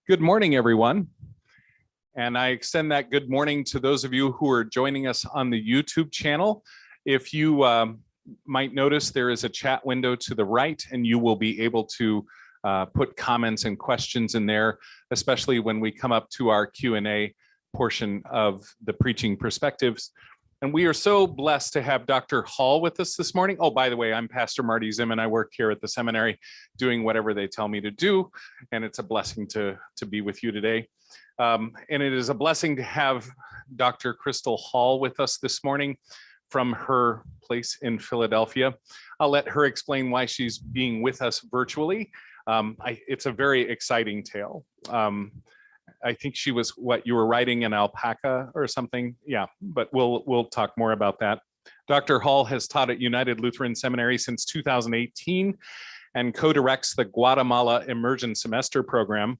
Good morning, everyone. And I extend that good morning to those of you who are joining us on the YouTube channel. If you might notice, there is a chat window to the right, and you will be able to put comments and questions in there, especially when we come up to our Q&A portion of the Preaching Perspectives. And we are so blessed to have Dr. Hall with us this morning. Oh, by the way, I'm Pastor Marty Zimman. I work here at the seminary doing whatever they tell me to do. And it's a blessing to be with you today. And it is a blessing to have Dr. Crystal Hall with us this morning from her place in Philadelphia. I'll let her explain why she's being with us virtually. It's a very exciting tale. I think she was what you were writing in alpaca or something. Yeah, but we'll talk more about that. Dr. Hall has taught at United Lutheran Seminary since 2018 and co-directs the Guatemala Immersion Semester program.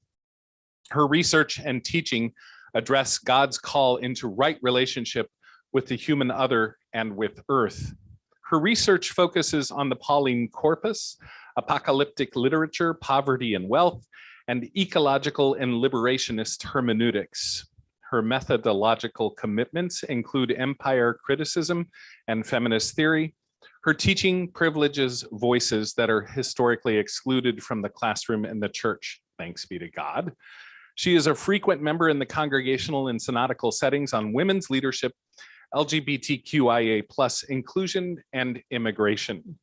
Her research and teaching address God's call into right relationship with the human other and with earth. Her research focuses on the Pauline corpus, apocalyptic literature, poverty and wealth, and ecological and liberationist hermeneutics. Her methodological commitments include empire criticism and feminist theory. Her teaching privileges voices that are historically excluded from the classroom and the church, thanks be to God. She is a frequent member in the congregational and synodical settings on women's leadership, LGBTQIA+ inclusion, and immigration.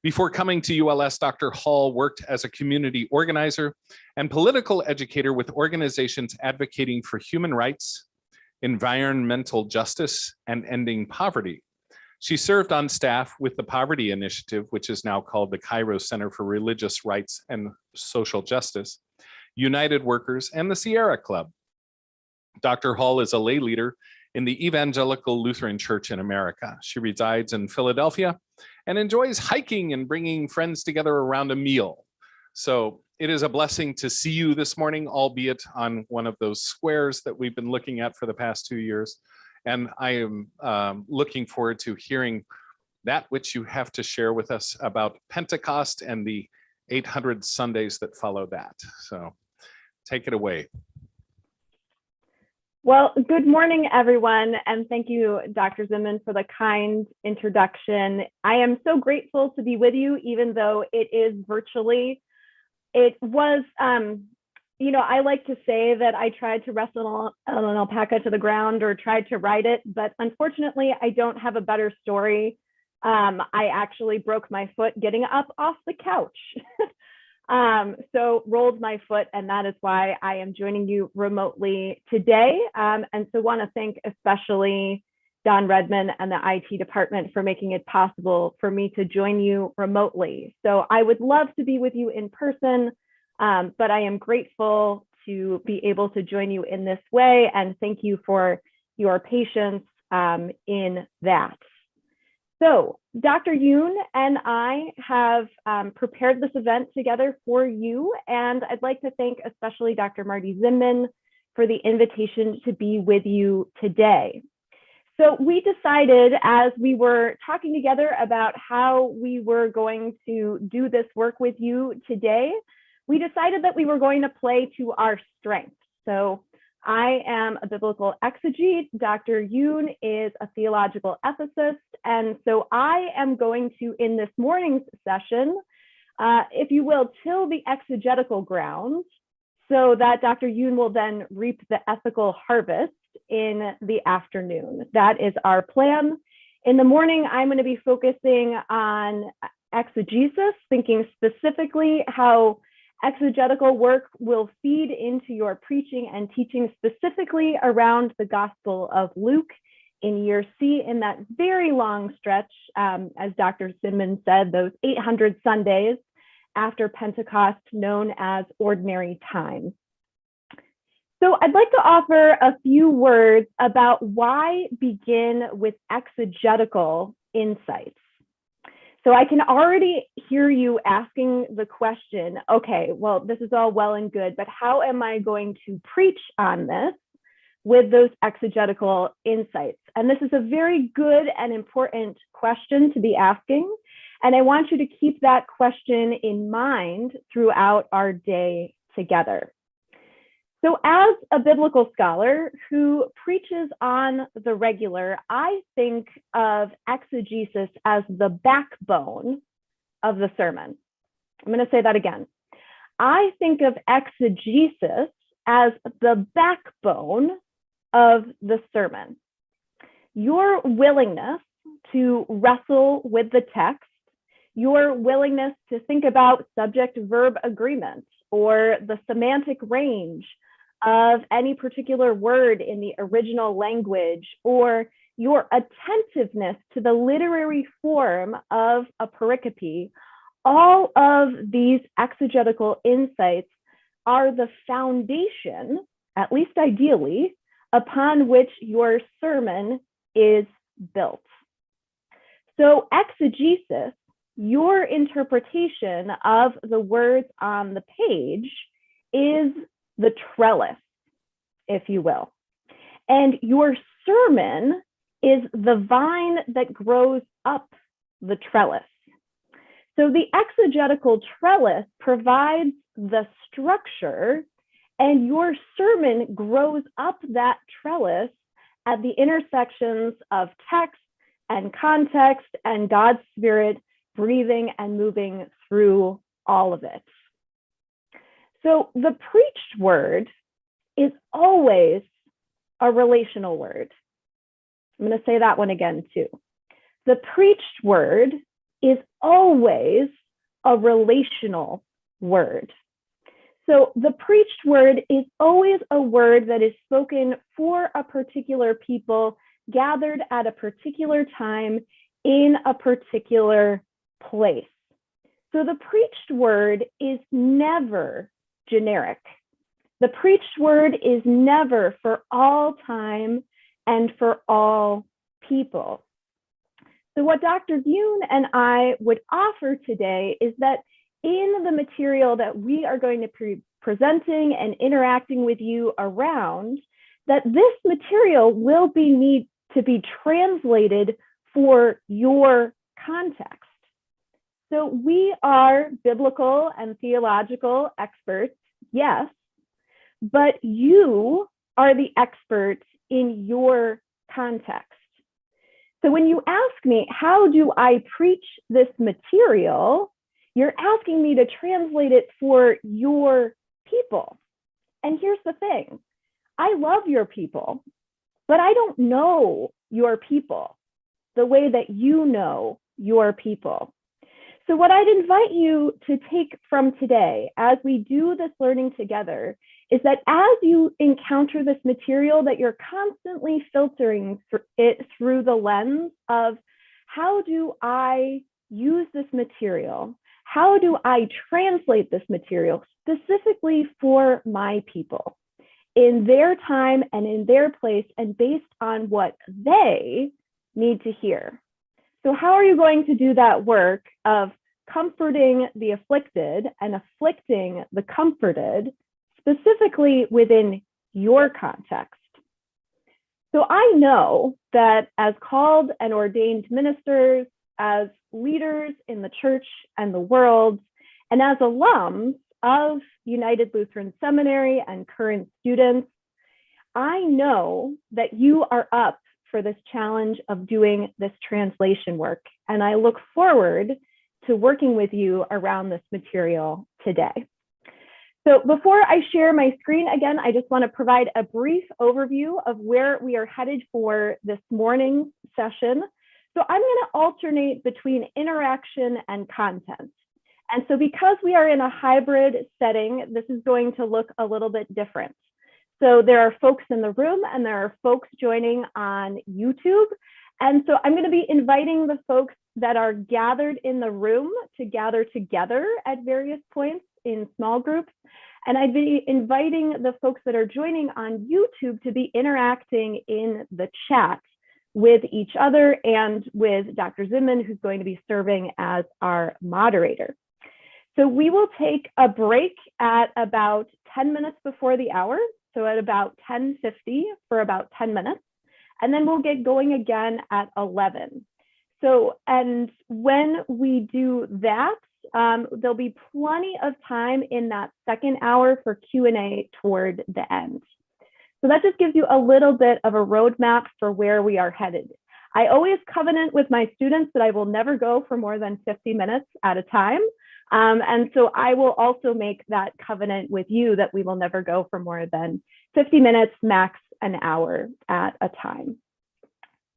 Before coming to ULS, Dr. Hall worked as a community organizer and political educator with organizations advocating for human rights, environmental justice, and ending poverty. She served on staff with the Poverty Initiative, which is now called the Cairo Center for Religious Rights and Social Justice, United Workers, and the Sierra Club. Dr. Hall is a lay leader in the Evangelical Lutheran Church in America. She resides in Philadelphia and enjoys hiking and bringing friends together around a meal. So it is a blessing to see you this morning, albeit on one of those squares that we've been looking at for the past 2 years. And I am looking forward to hearing that which you have to share with us about Pentecost and the 800 Sundays that follow that. So take it away. Well, good morning, everyone, and thank you, Dr. Zimman, for the kind introduction. I am so grateful to be with you, even though it is virtually. It was, I like to say that I tried to wrestle an alpaca to the ground or tried to ride it, but unfortunately, I don't have a better story. I actually broke my foot getting up off the couch. So rolled my foot, and that is why I am joining you remotely today. And so want to thank especially Don Redman and the IT department for making it possible for me to join you remotely. So I would love to be with you in person, but I am grateful to be able to join you in this way. And thank you for your patience in that. So Dr. Yoon and I have prepared this event together for you, and I'd like to thank especially Dr. Marty Zimman for the invitation to be with you today. So we decided, as we were talking together about how we were going to do this work with you today, we decided that we were going to play to our strengths. So I am a biblical exegete. Dr. Yoon is a theological ethicist. And so I am going to, in this morning's session, if you will, till the exegetical ground so that Dr. Yoon will then reap the ethical harvest in the afternoon. That is our plan. In the morning, I'm going to be focusing on exegesis, thinking specifically how exegetical work will feed into your preaching and teaching specifically around the Gospel of Luke in year C, in that very long stretch, as Dr. Zimman said, those 800 Sundays after Pentecost, known as ordinary time. So I'd like to offer a few words about why begin with exegetical insights. So I can already hear you asking the question, okay, well, this is all well and good, but how am I going to preach on this with those exegetical insights? And this is a very good and important question to be asking. And I want you to keep that question in mind throughout our day together. So as a biblical scholar who preaches on the regular, I think of exegesis as the backbone of the sermon. I'm going to say that again. I think of exegesis as the backbone of the sermon. Your willingness to wrestle with the text, your willingness to think about subject-verb agreement or the semantic range of any particular word in the original language, or your attentiveness to the literary form of a pericope, all of these exegetical insights are the foundation, at least ideally, upon which your sermon is built. So exegesis, your interpretation of the words on the page, is the trellis, if you will. And your sermon is the vine that grows up the trellis. So the exegetical trellis provides the structure, and your sermon grows up that trellis at the intersections of text and context and God's Spirit breathing and moving through all of it. So the preached word is always a relational word. I'm going to say that one again too. The preached word is always a relational word. So the preached word is always a word that is spoken for a particular people gathered at a particular time in a particular place. So the preached word is never generic. The preached word is never for all time and for all people. So what Dr. Yoon and I would offer today is that in the material that we are going to be presenting and interacting with you around, that this material will need to be translated for your context. So we are biblical and theological experts, yes, but you are the experts in your context. So when you ask me, how do I preach this material? You're asking me to translate it for your people. And here's the thing. I love your people, but I don't know your people the way that you know your people. So what I'd invite you to take from today as we do this learning together is that as you encounter this material, that you're constantly filtering it through the lens of how do I use this material? How do I translate this material specifically for my people in their time and in their place and based on what they need to hear? So how are you going to do that work of comforting the afflicted and afflicting the comforted, specifically within your context? So I know that as called and ordained ministers, as leaders in the church and the world, and as alums of United Lutheran Seminary and current students, I know that you are up for this challenge of doing this translation work. And I look forward to working with you around this material today. So before I share my screen again, I just want to provide a brief overview of where we are headed for this morning's session. So I'm going to alternate between interaction and content. And so because we are in a hybrid setting, this is going to look a little bit different. So there are folks in the room and there are folks joining on YouTube. And so I'm going to be inviting the folks that are gathered in the room to gather together at various points in small groups. And I'd be inviting the folks that are joining on YouTube to be interacting in the chat with each other and with Dr. Zimman, who's going to be serving as our moderator. So we will take a break at about 10 minutes before the hour. So at about 10:50 for about 10 minutes. And then we'll get going again at 11. So, and when we do that, there'll be plenty of time in that second hour for Q&A toward the end. So that just gives you a little bit of a roadmap for where we are headed. I always covenant with my students that I will never go for more than 50 minutes at a time. And so I will also make that covenant with you that we will never go for more than 50 minutes, max an hour at a time.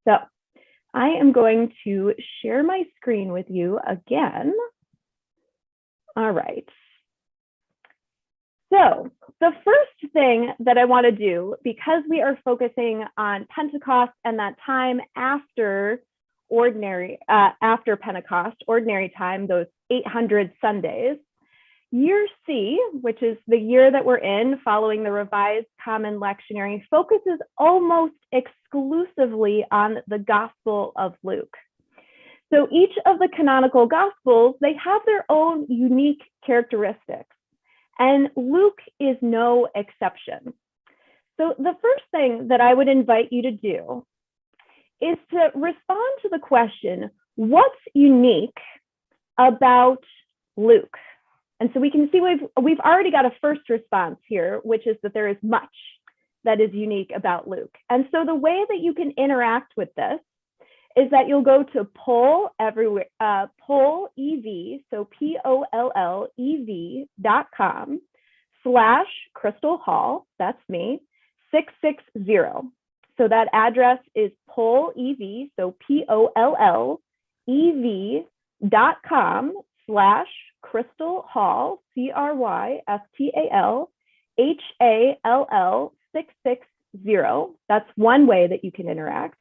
So I am going to share my screen with you again. All right. So the first thing that I want to do, because we are focusing on Pentecost and that time after Pentecost, ordinary time, those 800 Sundays, year C, which is the year that we're in following the Revised Common Lectionary, focuses almost exclusively on the Gospel of Luke. So each of the canonical Gospels, they have their own unique characteristics, and Luke is no exception. So the first thing that I would invite you to do is to respond to the question, what's unique about Luke? And so we can see we've already got a first response here, which is that there is much that is unique about Luke. And so the way that you can interact with this is that you'll go to poll everywhere, poll EV, so POLLEV.com/Crystal Hall, that's me, 660. So that address is poll EV, so POLLEV.com/Crystal Hall, CRYSTALHALL 660. That's one way that you can interact.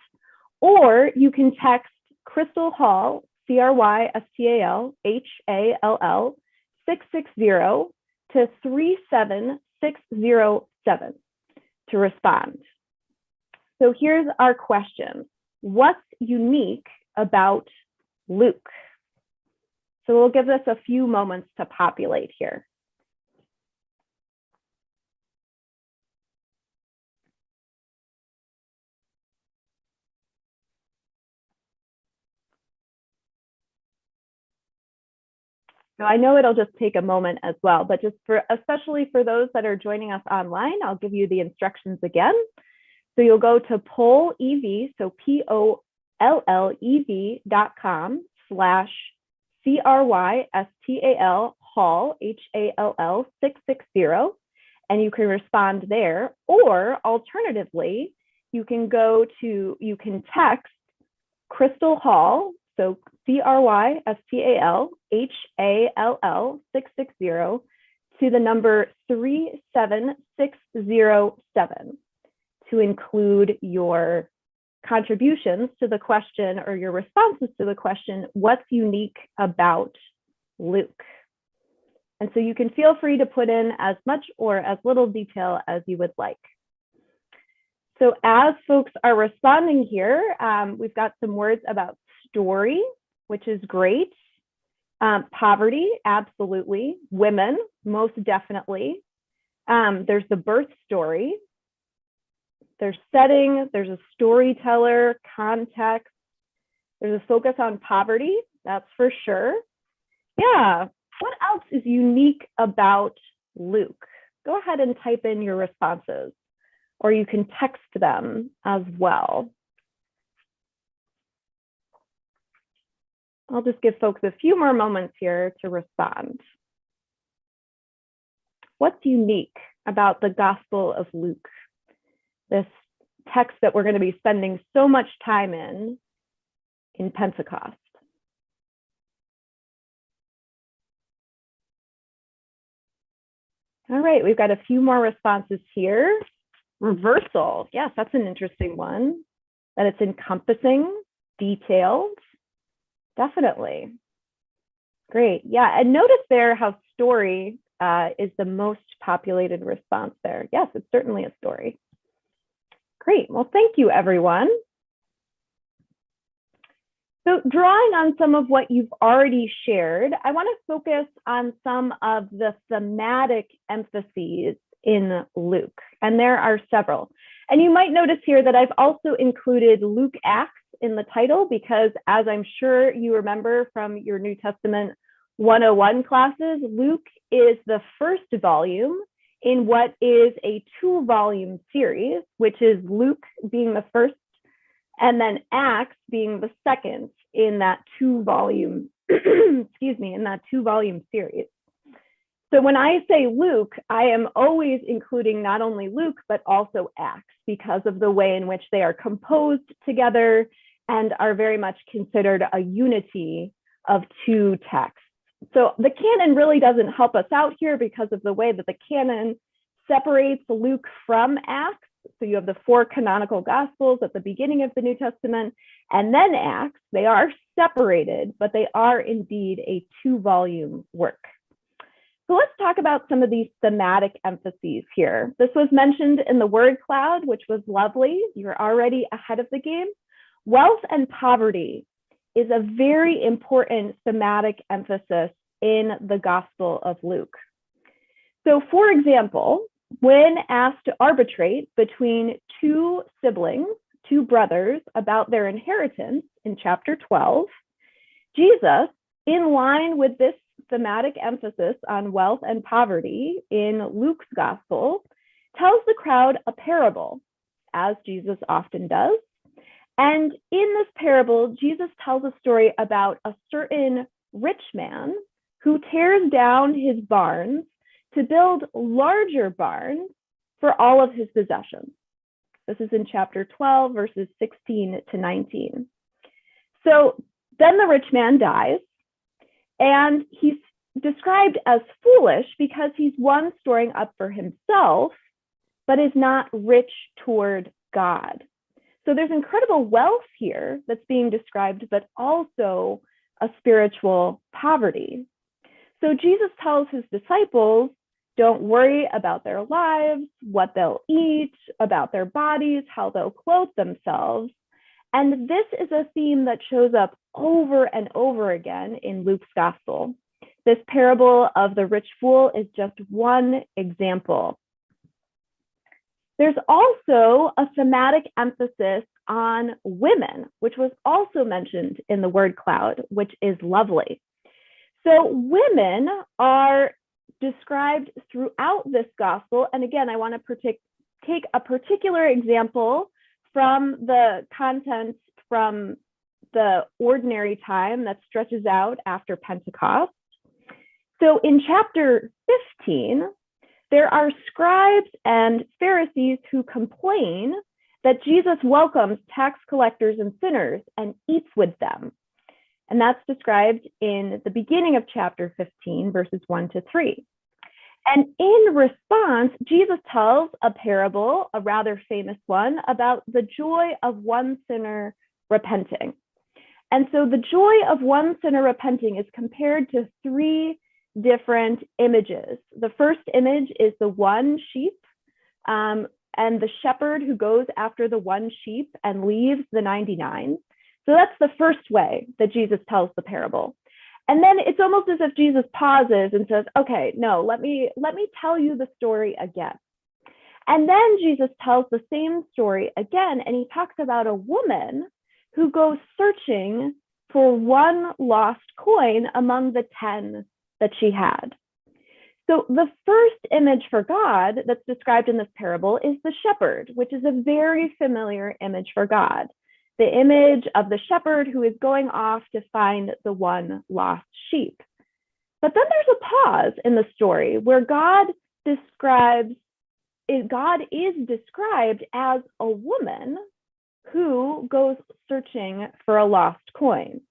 Or you can text Crystal Hall, CRYSTALHALL 660 to 37607 to respond. So here's our question. What's unique about Luke? So we'll give this a few moments to populate here. So I know it'll just take a moment as well, but especially for those that are joining us online, I'll give you the instructions again. So you'll go to poll EV, so POLLEV.com/CRYSTAL Hall, HALL 660, and you can respond there. Or alternatively, you can text Crystal Hall, so CRYSTALHALL 660 to the number 37607 to include your contributions to the question or your responses to the question, what's unique about Luke? And so you can feel free to put in as much or as little detail as you would like. So as folks are responding here, we've got some words about story, which is great. Poverty, absolutely. Women, most definitely. There's the birth story. There's setting, there's a storyteller, context. There's a focus on poverty, that's for sure. Yeah, what else is unique about Luke? Go ahead and type in your responses, or you can text them as well. I'll just give folks a few more moments here to respond. What's unique about the Gospel of Luke? This text that we're going to be spending so much time in Pentecost. All right, we've got a few more responses here. Reversal, yes, that's an interesting one. That it's encompassing, detailed, definitely. Great, yeah, and notice there how story is the most populated response there. Yes, it's certainly a story. Great, well, thank you, everyone. So drawing on some of what you've already shared, I want to focus on some of the thematic emphases in Luke, and there are several. And you might notice here that I've also included Luke Acts in the title because, as I'm sure you remember from your New Testament 101 classes, Luke is the first volume in what is a 2-volume series, which is Luke being the first and then Acts being the second in that 2-volume, in that 2-volume series. So when I say Luke, I am always including not only Luke, but also Acts because of the way in which they are composed together and are very much considered a unity of 2 texts. So the canon really doesn't help us out here because of the way that the canon separates Luke from Acts. So you have the 4 canonical gospels at the beginning of the New Testament, and then Acts. They are separated, but they are indeed a 2-volume work. So let's talk about some of these thematic emphases here. This was mentioned in the word cloud, which was lovely. You're already ahead of the game. Wealth and poverty is a very important thematic emphasis in the Gospel of Luke. So for example, when asked to arbitrate between 2 siblings, 2 brothers, about their inheritance in chapter 12, Jesus, in line with this thematic emphasis on wealth and poverty in Luke's Gospel, tells the crowd a parable, as Jesus often does. And in this parable, Jesus tells a story about a certain rich man who tears down his barns to build larger barns for all of his possessions. This is in chapter 12, verses 16 to 19. So then the rich man dies, and he's described as foolish because he's one storing up for himself, but is not rich toward God. So there's incredible wealth here that's being described, but also a spiritual poverty. So Jesus tells his disciples, don't worry about their lives, what they'll eat, about their bodies, how they'll clothe themselves. And this is a theme that shows up over and over again in Luke's Gospel. This parable of the rich fool is just one example. There's also a thematic emphasis on women, which was also mentioned in the word cloud, which is lovely. So women are described throughout this gospel. And again, I want to take a particular example from the content from the ordinary time that stretches out after Pentecost. So in chapter 15, there are scribes and Pharisees who complain that Jesus welcomes tax collectors and sinners and eats with them. And that's described in the beginning of chapter 15, verses 1 to 3. And in response, Jesus tells a parable, a rather famous one, about the joy of one sinner repenting. And so the joy of one sinner repenting is compared to 3 different images. The first image is the one sheep, and the shepherd who goes after the one sheep and leaves the 99. So that's the first way that Jesus tells the parable. And then it's almost as if Jesus pauses and says, okay, no, let me tell you the story again. And then Jesus tells the same story again, and he talks about a woman who goes searching for one lost coin among the 10 that she had. So the first image for God that's described in this parable is the shepherd, which is a very familiar image for God. The image of the shepherd who is going off to find the one lost sheep. But then there's a pause in the story where God is described as a woman who goes searching for a lost coin.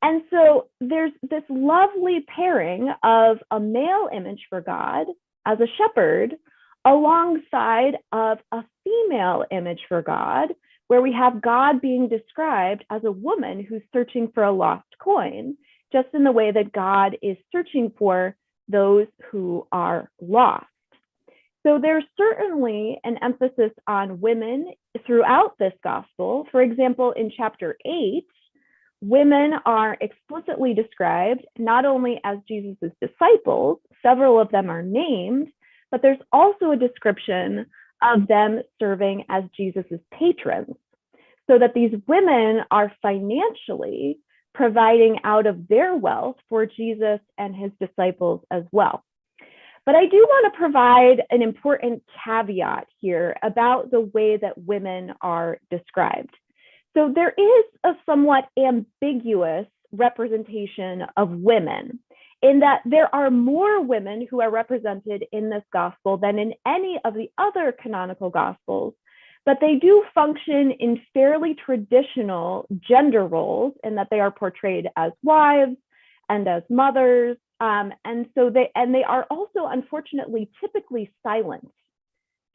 And so there's this lovely pairing of a male image for God as a shepherd alongside of a female image for God, where we have God being described as a woman who's searching for a lost coin, just in the way that God is searching for those who are lost. So there's certainly an emphasis on women throughout this gospel. For example, in chapter 8, women are explicitly described not only as Jesus's disciples, several of them are named, but there's also a description of them serving as Jesus's patrons, so that these women are financially providing out of their wealth for Jesus and his disciples as well. But I do want to provide an important caveat here about the way that women are described. So there is a somewhat ambiguous representation of women in that there are more women who are represented in this gospel than in any of the other canonical gospels, but they do function in fairly traditional gender roles in that they are portrayed as wives and as mothers. And they are also, unfortunately, typically silent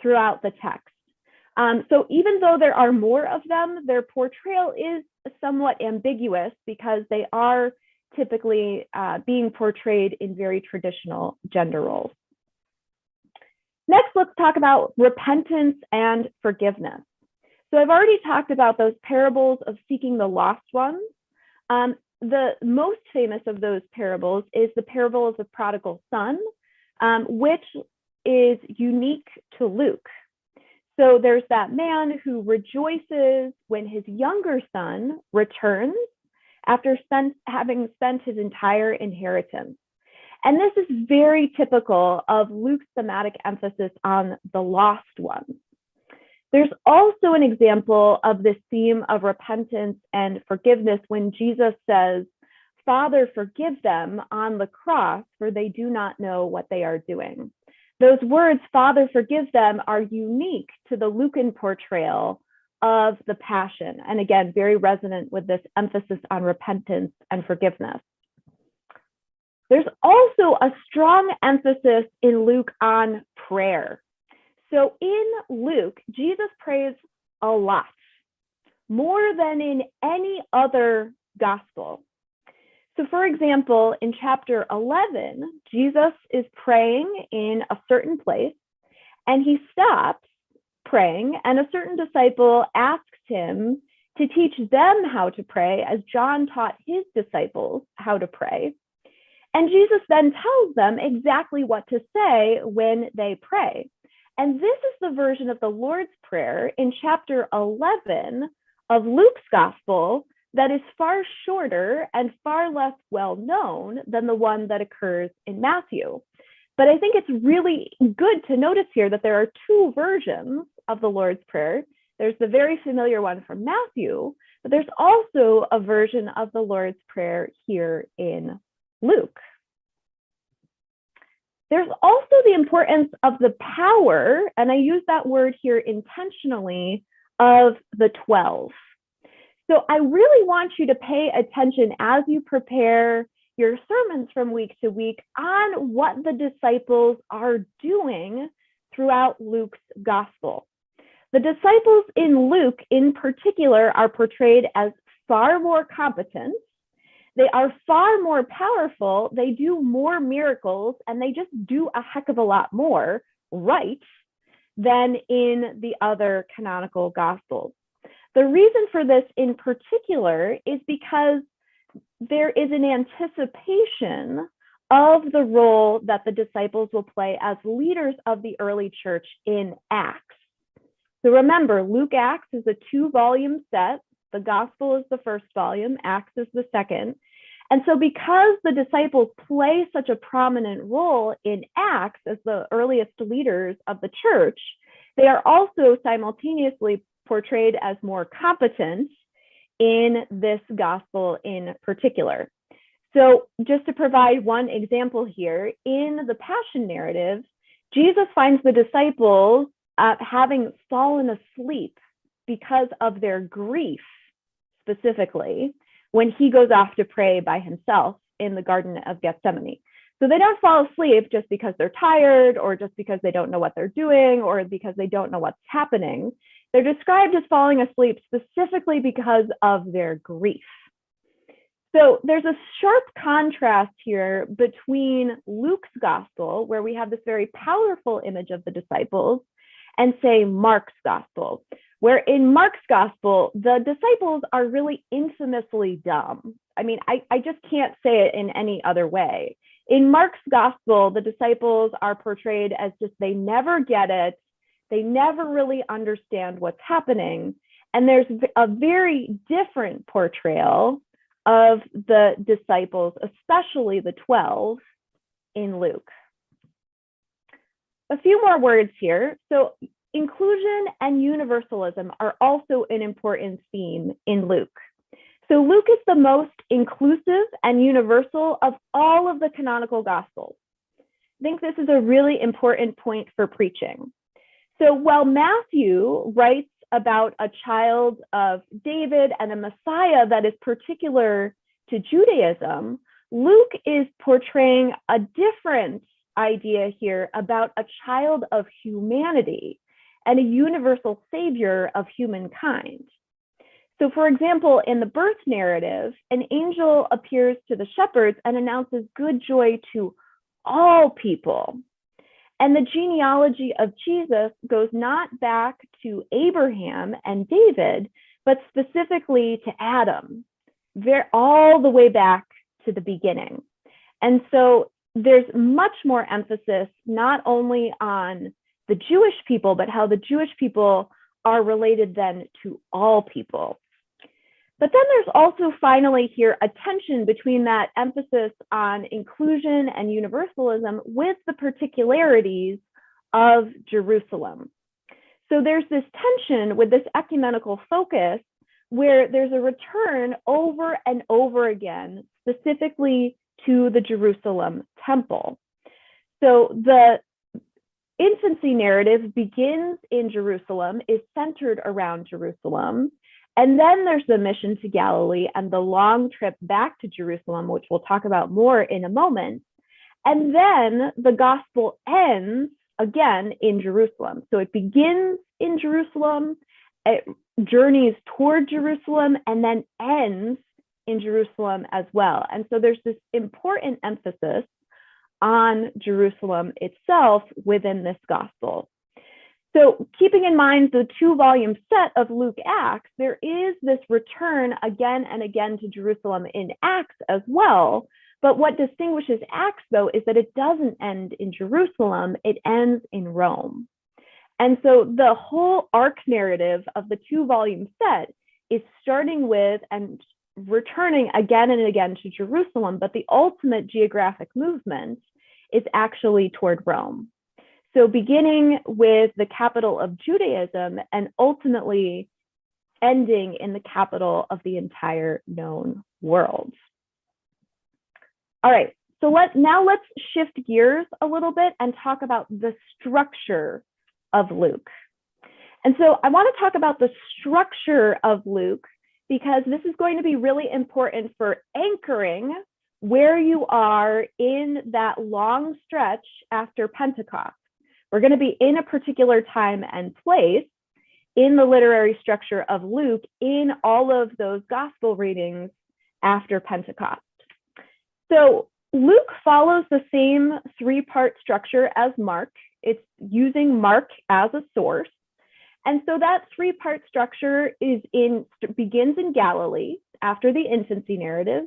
throughout the text. So even though there are more of them, their portrayal is somewhat ambiguous because they are typically being portrayed in very traditional gender roles. Next, let's talk about repentance and forgiveness. So I've already talked about those parables of seeking the lost ones. The most famous of those parables is the parable of the prodigal son, which is unique to Luke. So there's that man who rejoices when his younger son returns after having spent his entire inheritance. And this is very typical of Luke's thematic emphasis on the lost ones. There's also an example of this theme of repentance and forgiveness when Jesus says, "Father, forgive them," on the cross, for they do not know what they are doing. Those words, "Father, forgive them," are unique to the Lucan portrayal of the Passion. And again, very resonant with this emphasis on repentance and forgiveness. There's also a strong emphasis in Luke on prayer. So in Luke, Jesus prays a lot, more than in any other gospel. So for example, in chapter 11, Jesus is praying in a certain place, and he stops praying, and a certain disciple asks him to teach them how to pray, as John taught his disciples how to pray. And Jesus then tells them exactly what to say when they pray. And this is the version of the Lord's Prayer in chapter 11 of Luke's gospel that is far shorter and far less well known than the one that occurs in Matthew. But I think it's really good to notice here that there are two versions of the Lord's Prayer. There's the very familiar one from Matthew, but there's also a version of the Lord's Prayer here in Luke. There's also the importance of the power, and I use that word here intentionally, of the 12. So I really want you to pay attention as you prepare your sermons from week to week on what the disciples are doing throughout Luke's gospel. The disciples in Luke in particular are portrayed as far more competent. They are far more powerful, they do more miracles, and they just do a heck of a lot more right than in the other canonical gospels. The reason for this in particular is because there is an anticipation of the role that the disciples will play as leaders of the early church in Acts. So remember, Luke Acts is a 2-volume set. The gospel is the first volume, Acts is the second. And so because the disciples play such a prominent role in Acts as the earliest leaders of the church, they are also simultaneously portrayed as more competent in this gospel in particular. So just to provide one example here, in the Passion narrative, Jesus finds the disciples having fallen asleep because of their grief, specifically, when he goes off to pray by himself in the Garden of Gethsemane. So they don't fall asleep just because they're tired or just because they don't know what they're doing or because they don't know what's happening. They're described as falling asleep specifically because of their grief. So there's a sharp contrast here between Luke's gospel, where we have this very powerful image of the disciples, and say Mark's gospel, where in Mark's gospel, the disciples are really infamously dumb. I mean, I just can't say it in any other way. In Mark's gospel, the disciples are portrayed as just, they never get it. They never really understand what's happening. And there's a very different portrayal of the disciples, especially the 12, in Luke. A few more words here. So inclusion and universalism are also an important theme in Luke. So Luke is the most inclusive and universal of all of the canonical gospels. I think this is a really important point for preaching. So while Matthew writes about a child of David and a Messiah that is particular to Judaism, Luke is portraying a different idea here about a child of humanity and a universal savior of humankind. So for example, in the birth narrative, an angel appears to the shepherds and announces good joy to all people. And the genealogy of Jesus goes not back to Abraham and David, but specifically to Adam, all the way back to the beginning. And so there's much more emphasis not only on the Jewish people, but how the Jewish people are related then to all people. But then there's also finally here a tension between that emphasis on inclusion and universalism with the particularities of Jerusalem. So there's this tension with this ecumenical focus where there's a return over and over again, specifically to the Jerusalem temple. So the infancy narrative begins in Jerusalem, is centered around Jerusalem. And then there's the mission to Galilee and the long trip back to Jerusalem, which we'll talk about more in a moment. And then the gospel ends again in Jerusalem. So it begins in Jerusalem, it journeys toward Jerusalem, and then ends in Jerusalem as well. And so there's this important emphasis on Jerusalem itself within this gospel. So keeping in mind the 2-volume set of Luke Acts, there is this return again and again to Jerusalem in Acts as well. But what distinguishes Acts, though, is that it doesn't end in Jerusalem, it ends in Rome. And so the whole arc narrative of the 2-volume set is starting with and returning again and again to Jerusalem, but the ultimate geographic movement is actually toward Rome. So beginning with the capital of Judaism and ultimately ending in the capital of the entire known world. All right, so let's shift gears a little bit and talk about the structure of Luke. And so I want to talk about the structure of Luke because this is going to be really important for anchoring where you are in that long stretch after Pentecost. We're going to be in a particular time and place in the literary structure of Luke in all of those gospel readings after Pentecost. So Luke follows the same 3-part structure as Mark. It's using Mark as a source. And so that 3-part structure begins in Galilee after the infancy narrative.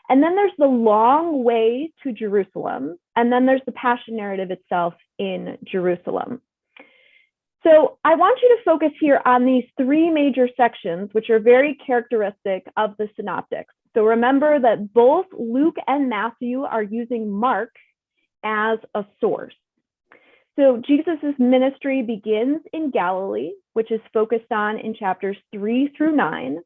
And then there's the long way to Jerusalem. And then there's the passion narrative itself in Jerusalem. So I want you to focus here on these 3 major sections, which are very characteristic of the synoptics. So remember that both Luke and Matthew are using Mark as a source. So Jesus's ministry begins in Galilee, which is focused on in chapters 3 through 9.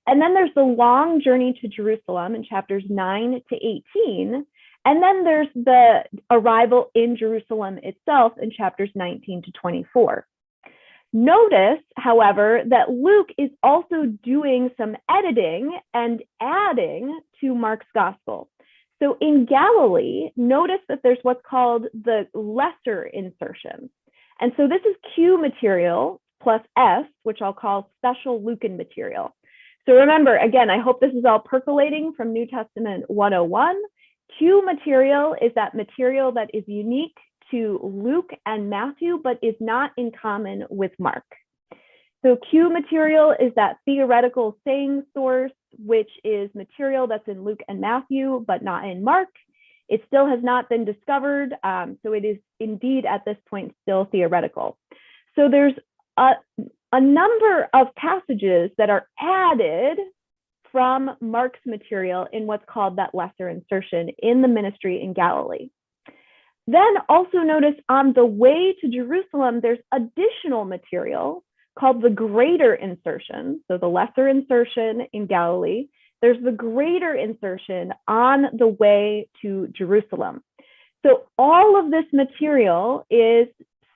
And then there's the long journey to Jerusalem in chapters 9 to 18. And then there's the arrival in Jerusalem itself in chapters 19 to 24. Notice, however, that Luke is also doing some editing and adding to Mark's gospel. So in Galilee, notice that there's what's called the lesser insertion. And so this is Q material plus S, which I'll call special Lucan material. So remember, again, I hope this is all percolating from New Testament 101. Q material is that material that is unique to Luke and Matthew, but is not in common with Mark. So Q material is that theoretical saying source, which is material that's in Luke and Matthew, but not in Mark. It still has not been discovered, so it is indeed at this point still theoretical. So there's a number of passages that are added from Mark's material in what's called that lesser insertion in the ministry in Galilee. Then also notice on the way to Jerusalem, there's additional material called the greater insertion. So the lesser insertion in Galilee, there's the greater insertion on the way to Jerusalem. So all of this material is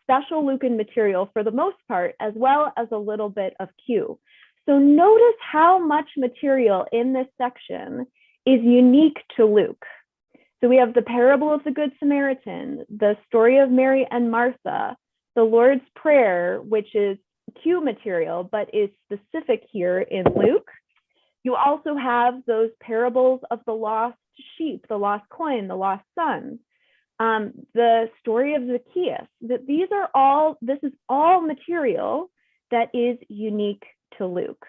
special Lucan material for the most part, as well as a little bit of Q. So notice how much material in this section is unique to Luke. So we have the parable of the Good Samaritan, the story of Mary and Martha, the Lord's Prayer, which is Q material, but is specific here in Luke. You also have those parables of the lost sheep, the lost coin, the lost son, the story of Zacchaeus. This is all material that is unique to Luke.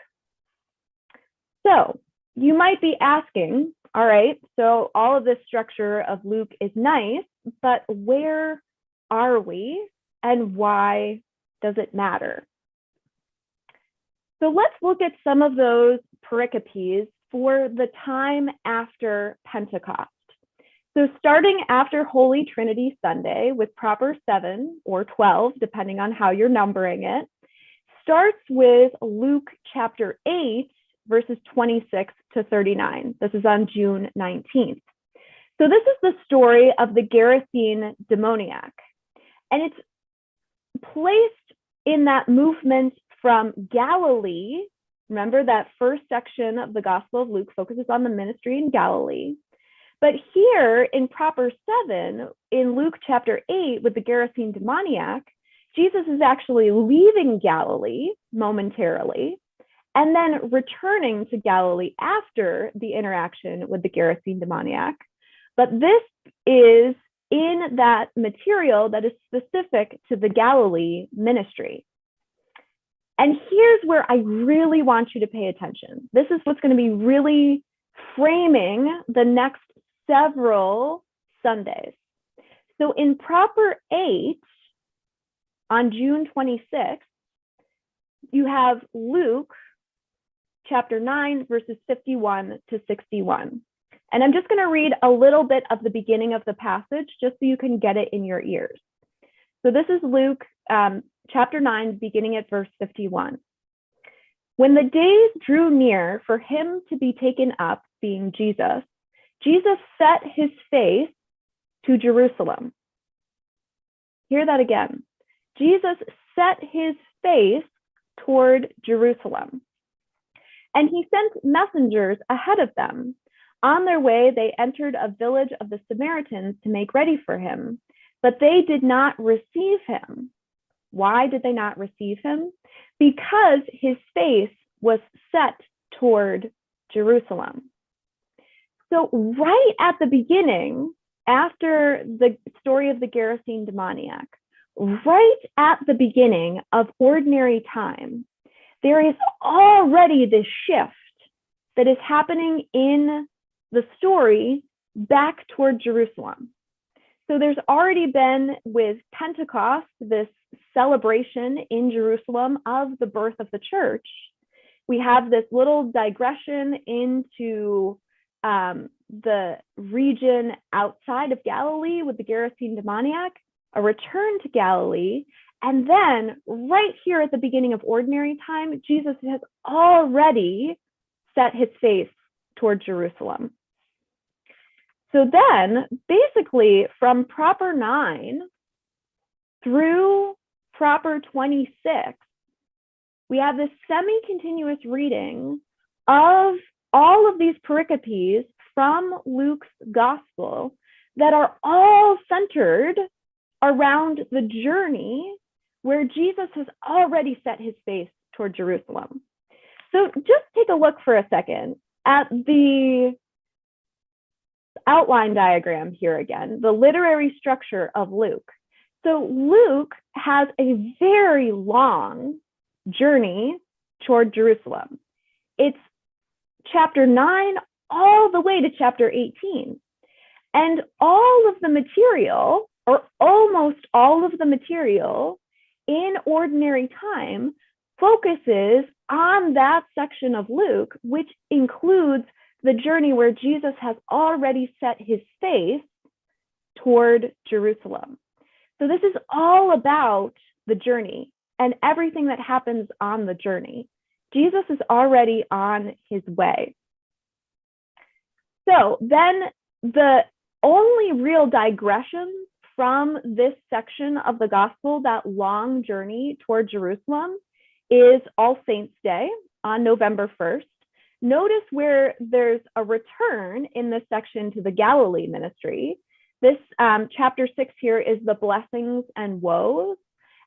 So you might be asking, all right, so all of this structure of Luke is nice, but where are we and why does it matter? So let's look at some of those pericopes for the time after Pentecost. So starting after Holy Trinity Sunday with proper 7 or 12, depending on how you're numbering it, starts with Luke chapter 8, verses 26 to 39. This is on June 19th. So this is the story of the Gerasene demoniac. And it's placed in that movement from Galilee. Remember that first section of the Gospel of Luke focuses on the ministry in Galilee. But here in proper 7, in Luke chapter 8, with the Gerasene demoniac, Jesus is actually leaving Galilee momentarily and then returning to Galilee after the interaction with the Gerasene demoniac. But this is in that material that is specific to the Galilee ministry. And here's where I really want you to pay attention. This is what's going to be really framing the next several Sundays. So in proper 8, on June 26th, you have Luke chapter 9, verses 51 to 61. And I'm just going to read a little bit of the beginning of the passage just so you can get it in your ears. So this is Luke chapter 9, beginning at verse 51. When the days drew near for him to be taken up, being Jesus, Jesus set his face to Jerusalem. Hear that again. Jesus set his face toward Jerusalem. And he sent messengers ahead of them. On their way, they entered a village of the Samaritans to make ready for him, but they did not receive him. Why did they not receive him? Because his face was set toward Jerusalem. So right at the beginning, after the story of the Gerasene demoniac, right at the beginning of ordinary time, there is already this shift that is happening in the story back toward Jerusalem. So there's already been with Pentecost, this celebration in Jerusalem of the birth of the church. We have this little digression into the region outside of Galilee with the Gerasene demoniac, a return to Galilee, and then right here at the beginning of ordinary time, Jesus has already set his face toward Jerusalem. So then basically from proper 9 through proper 26, we have this semi-continuous reading of all of these pericopes from Luke's gospel that are all centered around the journey where Jesus has already set his face toward Jerusalem. So just take a look for a second at the outline diagram here again, the literary structure of Luke. So Luke has a very long journey toward Jerusalem. It's chapter 9 all the way to chapter 18. And all of the material, or almost all of the material in ordinary time, focuses on that section of Luke, which includes the journey where Jesus has already set his face toward Jerusalem. So this is all about the journey and everything that happens on the journey. Jesus is already on his way. So then the only real digression from this section of the gospel, that long journey toward Jerusalem, is All Saints' Day on November 1st. Notice where there's a return in this section to the Galilee ministry. This chapter 6 here is the blessings and woes.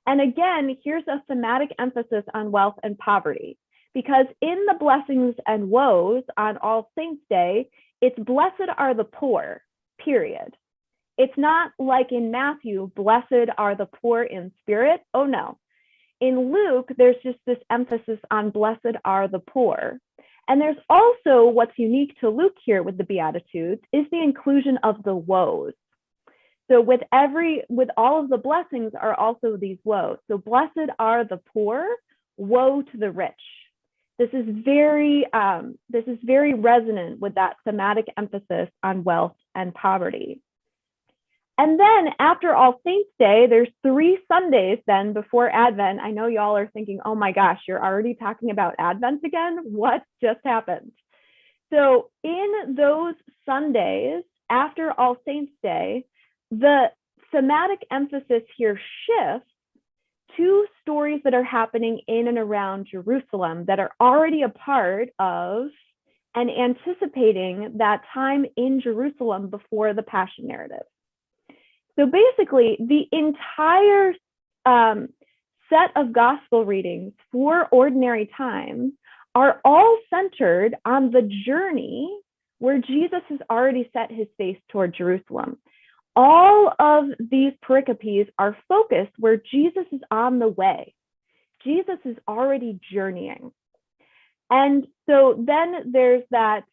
And again, here's a thematic emphasis on wealth and poverty, because in the blessings and woes on All Saints' Day, it's blessed are the poor, period. It's not like in Matthew, blessed are the poor in spirit. Oh no. In Luke, there's just this emphasis on blessed are the poor. And there's also what's unique to Luke here with the Beatitudes is the inclusion of the woes. So with all of the blessings are also these woes. So blessed are the poor, woe to the rich. This is very resonant with that thematic emphasis on wealth and poverty. And then after All Saints' Day, there's 3 Sundays then before Advent. I know y'all are thinking, oh my gosh, you're already talking about Advent again? What just happened? So in those Sundays after All Saints' Day, the thematic emphasis here shifts to stories that are happening in and around Jerusalem that are already a part of and anticipating that time in Jerusalem before the Passion narrative. So basically, the entire set of gospel readings for ordinary time are all centered on the journey where Jesus has already set his face toward Jerusalem. All of these pericopes are focused where Jesus is on the way. Jesus is already journeying. And so then there's that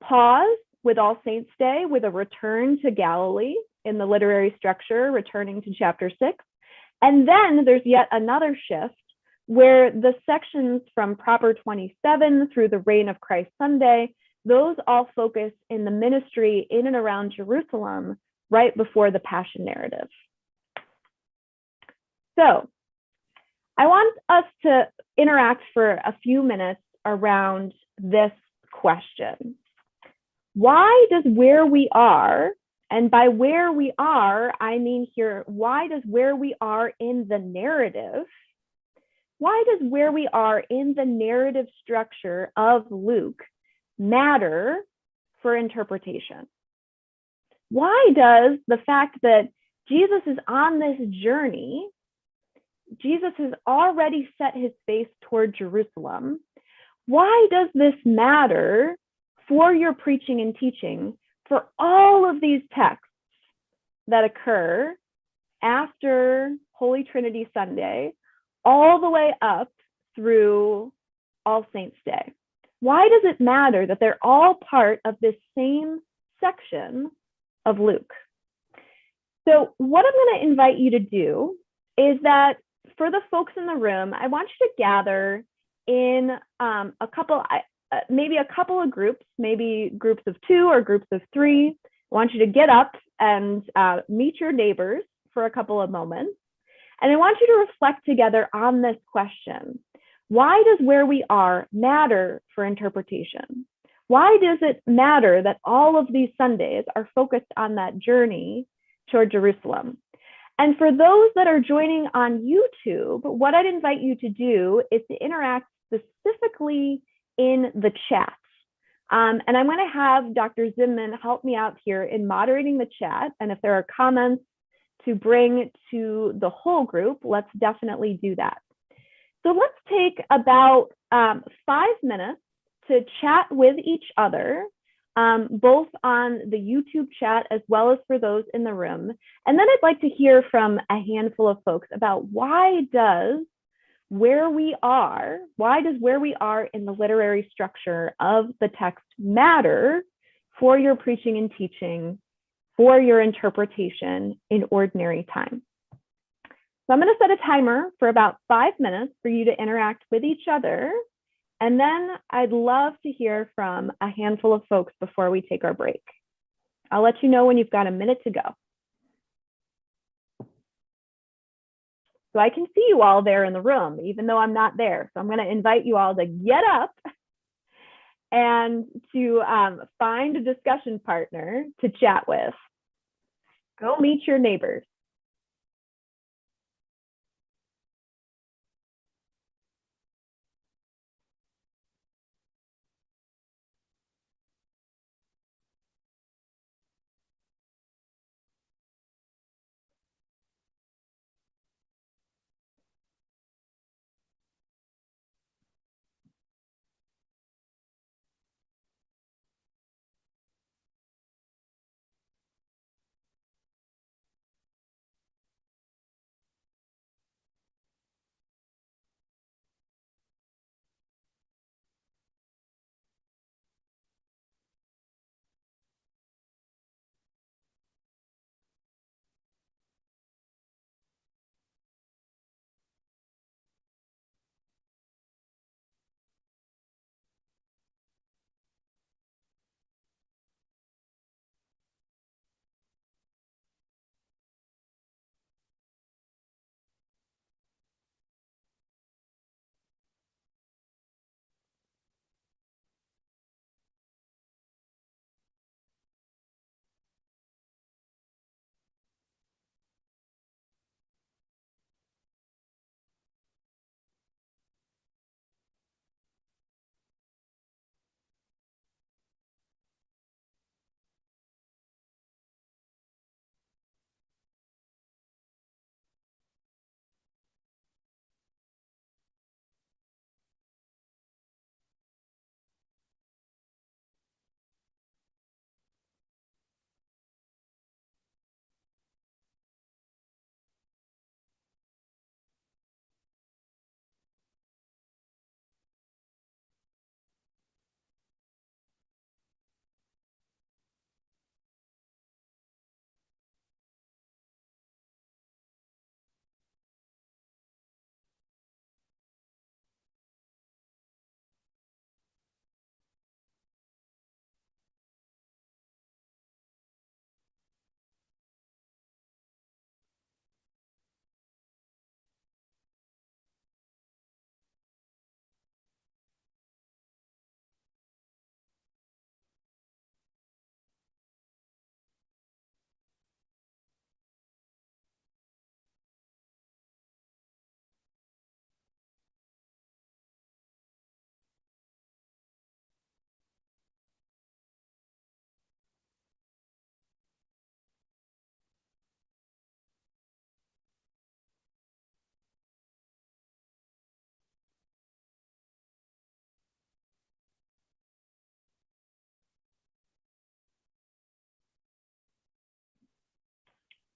pause with All Saints' Day with a return to Galilee in the literary structure, returning to chapter 6. And then there's yet another shift where the sections from Proper 27 through the Reign of Christ Sunday, those all focus in the ministry in and around Jerusalem right before the Passion narrative. So I want us to interact for a few minutes around this question. Why does where we are, and by where we are, I mean here, why does where we are in the narrative, why does where we are in the narrative structure of Luke matter for interpretation? Why does the fact that Jesus is on this journey, Jesus has already set his face toward Jerusalem, why does this matter for your preaching and teaching for all of these texts that occur after Holy Trinity Sunday, all the way up through All Saints' Day? Why does it matter that they're all part of this same section of Luke? So what I'm going to invite you to do is that for the folks in the room, I want you to gather in maybe a couple of groups, maybe groups of 2 or groups of 3. I want you to get up and meet your neighbors for a couple of moments. And I want you to reflect together on this question. Why does where we are matter for interpretation? Why does it matter that all of these Sundays are focused on that journey toward Jerusalem? And for those that are joining on YouTube, what I'd invite you to do is to interact specifically in the chat. And I'm going to have Dr. Zimman help me out here in moderating the chat. And if there are comments to bring to the whole group, let's definitely do that. So let's take about 5 minutes to chat with each other, both on the YouTube chat as well as for those in the room. And then I'd like to hear from a handful of folks about why does where we are in the literary structure of the text matter for your preaching and teaching, for your interpretation in ordinary time. So I'm going to set a timer for about 5 minutes for you to interact with each other. And then I'd love to hear from a handful of folks before we take our break. I'll let you know when you've got a minute to go. So I can see you all there in the room, even though I'm not there. So I'm going to invite you all to get up and to find a discussion partner to chat with. Go meet your neighbors.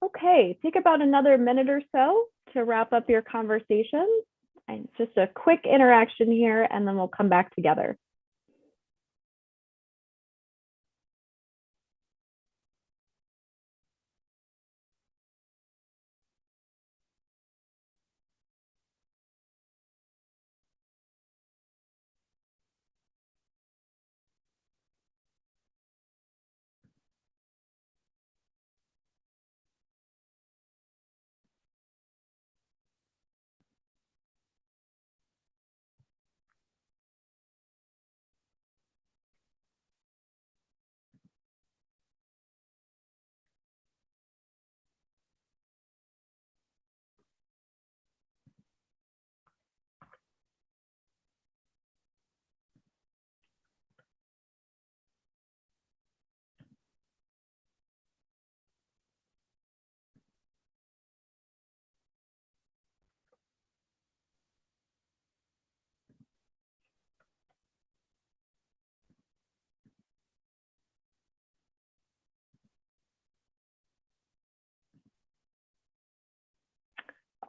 Okay, take about another minute or so to wrap up your conversation. And just a quick interaction here, and then we'll come back together.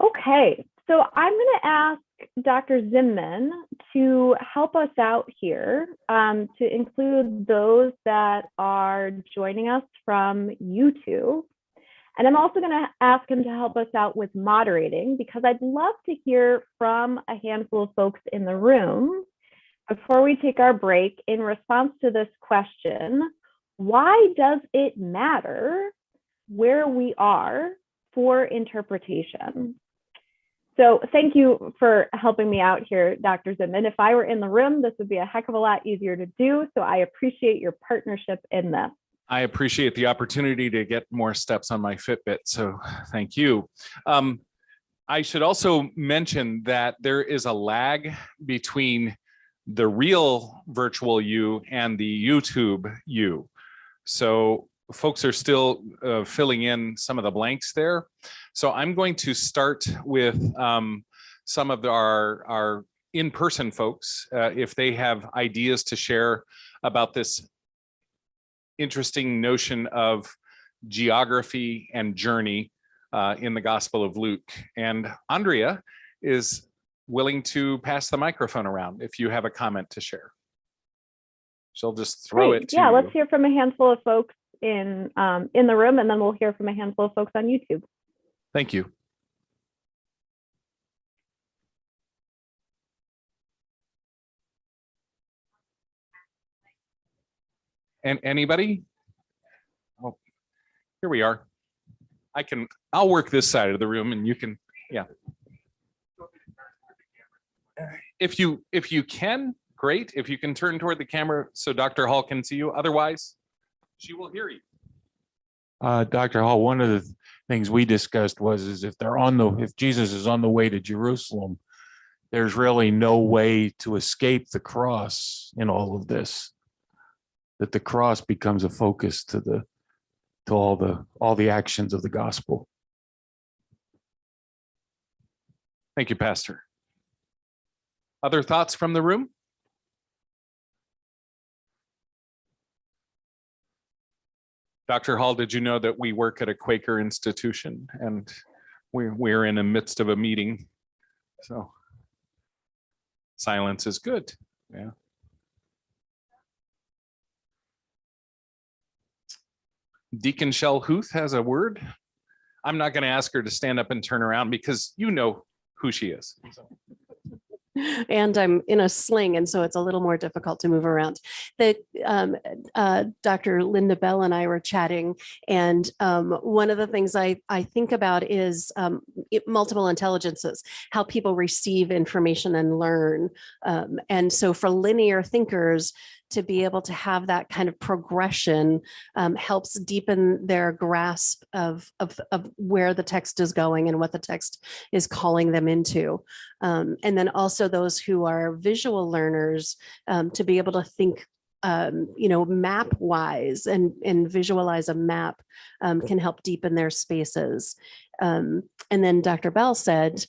Okay, so I'm going to ask Dr. Zimman to help us out here, to include those that are joining us from YouTube. And I'm also going to ask him to help us out with moderating, because I'd love to hear from a handful of folks in the room before we take our break in response to this question: why does it matter where we are for interpretation? So thank you for helping me out here, Dr. Zimman. If I were in the room, this would be a heck of a lot easier to do. So I appreciate your partnership in this. I appreciate the opportunity to get more steps on my Fitbit. So thank you. I should also mention that there is a lag between the real virtual you and the YouTube you. So folks are still filling in some of the blanks there. So I'm going to start with some of our in-person folks, if they have ideas to share about this interesting notion of geography and journey in the Gospel of Luke. And Andrea is willing to pass the microphone around if you have a comment to share. She'll just throw it to you. Let's hear from a handful of folks in the room, and then we'll hear from a handful of folks on YouTube. Thank you. And anybody? Oh, here we are. I'll work this side of the room and you can, yeah. If you can, great. If you can turn toward the camera so Dr. Hall can see you. Otherwise, she will hear you. Dr. Hall, one of the things we discussed is if Jesus is on the way to Jerusalem, there's really no way to escape the cross in all of this. That the cross becomes a focus to all the actions of the gospel. Thank you, Pastor. Other thoughts from the room? Dr. Hall, did you know that we work at a Quaker institution and we're in the midst of a meeting? So silence is good. Yeah. Deacon Shell Huth has a word. I'm not going to ask her to stand up and turn around because you know who she is. So. And I'm in a sling, and so it's a little more difficult to move around. Dr. Linda Bell and I were chatting, and one of the things I think about is multiple intelligences, how people receive information and learn. And so for linear thinkers, to be able to have that kind of progression helps deepen their grasp of where the text is going and what the text is calling them into. And then also those who are visual learners to be able to think map wise and visualize a map can help deepen their spaces. And then Dr. Bell said,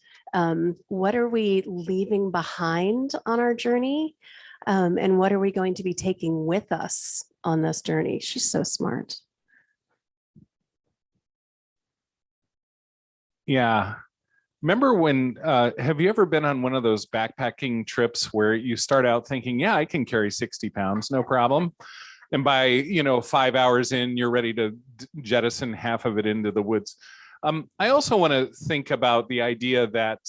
what are we leaving behind on our journey? And what are we going to be taking with us on this journey? She's so smart. Yeah. Remember when, have you ever been on one of those backpacking trips where you start out thinking, yeah, I can carry 60 pounds, no problem. And by, 5 hours in, you're ready to jettison half of it into the woods. I also want to think about the idea that,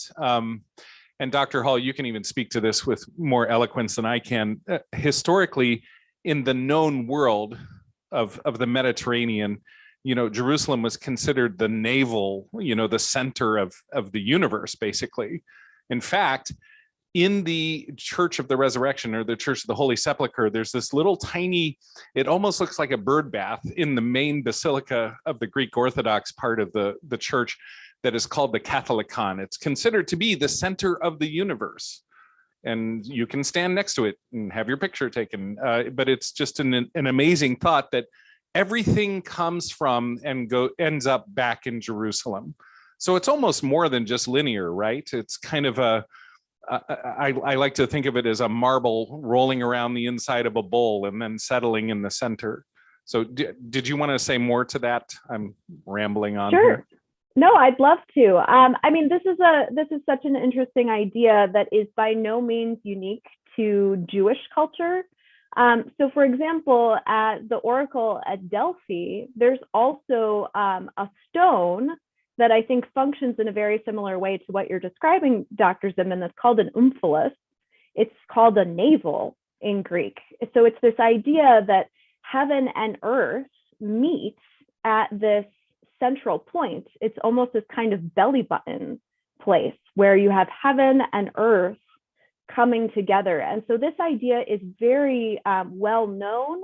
and Dr. Hall, you can even speak to this with more eloquence than I can. Historically, in the known world of the Mediterranean, Jerusalem was considered the navel, the center of the universe, basically. In fact, in the Church of the Resurrection or the Church of the Holy Sepulchre, there's this little tiny, it almost looks like a bird bath in the main basilica of the Greek Orthodox part of the church that is called the Catholicon. It's considered to be the center of the universe. And you can stand next to it and have your picture taken. But it's just an amazing thought that everything comes from and ends up back in Jerusalem. So it's almost more than just linear, right? It's kind of I like to think of it as a marble rolling around the inside of a bowl and then settling in the center. So did you want to say more to that? I'm rambling on here. No, I'd love to. This is such an interesting idea that is by no means unique to Jewish culture. So for example, at the Oracle at Delphi, there's also a stone that I think functions in a very similar way to what you're describing, Dr. Zimman, that's called an omphalos. It's called a navel in Greek. So it's this idea that heaven and earth meet at this central point. It's almost this kind of belly button place where you have heaven and earth coming together. And so this idea is very well known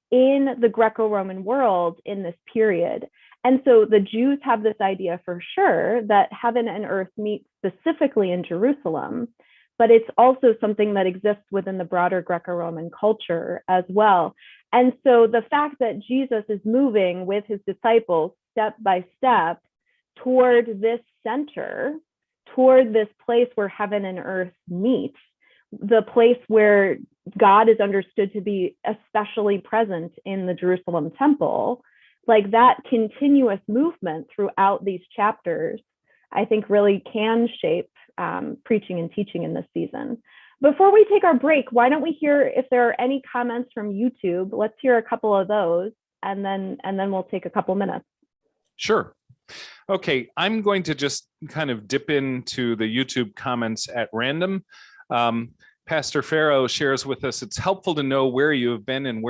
in the Greco-Roman world in this period. And so the Jews have this idea for sure that heaven and earth meet specifically in Jerusalem, but it's also something that exists within the broader Greco-Roman culture as well. And so the fact that Jesus is moving with his disciples step by step toward this center, toward this place where heaven and earth meet, the place where God is understood to be especially present in the Jerusalem temple, like that continuous movement throughout these chapters, I think really can shape preaching and teaching in this season. Before we take our break, why don't we hear if there are any comments from YouTube? Let's hear a couple of those, and then we'll take a couple minutes. Sure. Okay, I'm going to just kind of dip into the YouTube comments at random. Pastor Farrow shares with us, it's helpful to know where you have been and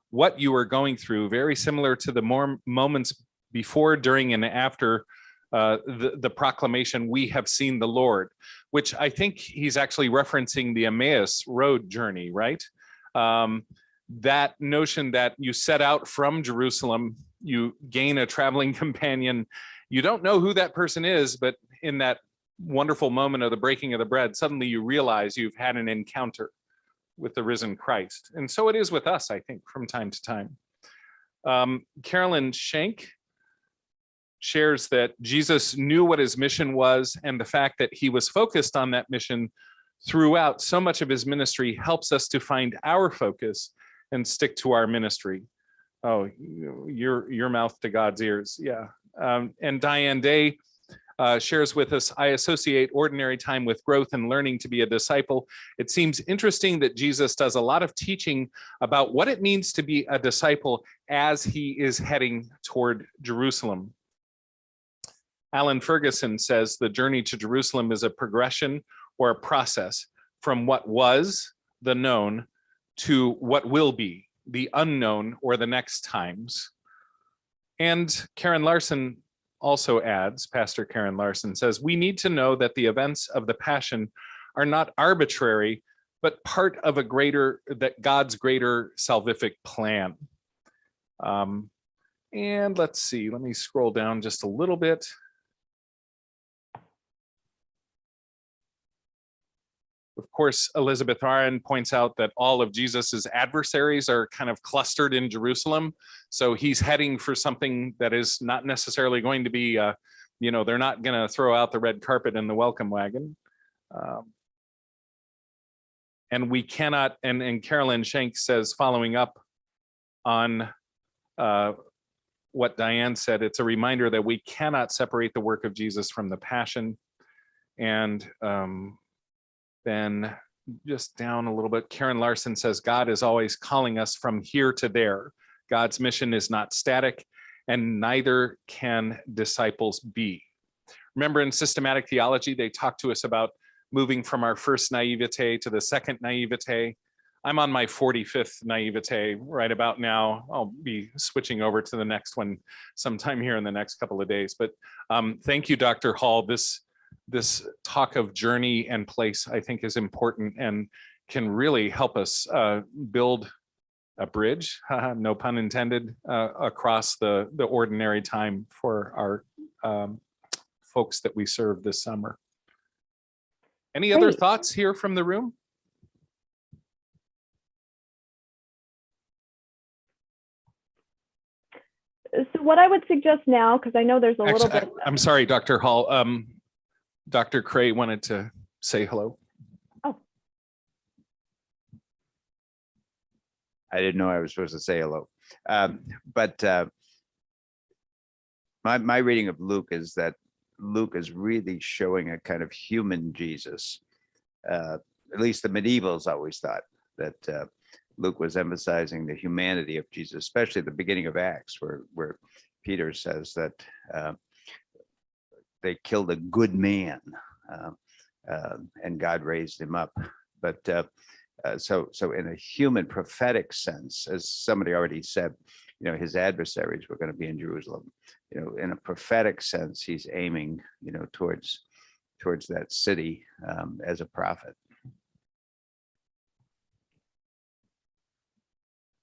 what you are going through, very similar to the more moments before, during, and after the proclamation, "We have seen the Lord," which I think he's actually referencing the Emmaus Road journey, right? That notion that you set out from Jerusalem, you gain a traveling companion, you don't know who that person is, but in that wonderful moment of the breaking of the bread, suddenly you realize you've had an encounter with the risen Christ. And so it is with us, I think, from time to time. Carolyn Schenk shares that Jesus knew what his mission was, and the fact that he was focused on that mission throughout so much of his ministry helps us to find our focus and stick to our ministry. Oh, your mouth to God's ears. Yeah. And Diane Day shares with us, I associate ordinary time with growth and learning to be a disciple. It seems interesting that Jesus does a lot of teaching about what it means to be a disciple as he is heading toward Jerusalem. Alan Ferguson says the journey to Jerusalem is a progression or a process from what was, the known, to what will be, the unknown, or the next times. And Karen Larson also adds, Pastor Karen Larson says, we need to know that the events of the Passion are not arbitrary, but part of God's greater salvific plan. And let's see, let me scroll down just a little bit. Of course, Elizabeth Warren points out that all of Jesus's adversaries are kind of clustered in Jerusalem. So he's heading for something that is not necessarily going to be, they're not going to throw out the red carpet in the welcome wagon. And we cannot, and Carolyn Schenk says, following up on what Diane said, it's a reminder that we cannot separate the work of Jesus from the Passion. And then just down a little bit, Karen Larson says, God is always calling us from here to there. God's mission is not static, and neither can disciples be. Remember, in systematic theology, they talk to us about moving from our first naivete to the second naivete. I'm on my 45th naivete right about now. I'll be switching over to the next one sometime here in the next couple of days. But thank you, Dr. Hall. This talk of journey and place, I think, is important and can really help us build a bridge, no pun intended, across the ordinary time for our folks that we serve this summer. Any other thoughts here from the room? So what I would suggest now, because I know there's a little bit. I'm sorry, Dr. Hall. Dr. Cray wanted to say hello. Oh. I didn't know I was supposed to say hello. But my reading of Luke is that Luke is really showing a kind of human Jesus. At least the medievals always thought that Luke was emphasizing the humanity of Jesus, especially at the beginning of Acts, where Peter says that they killed a good man, and God raised him up. But so in a human prophetic sense, as somebody already said, his adversaries were going to be in Jerusalem. In a prophetic sense, he's aiming, towards that city as a prophet.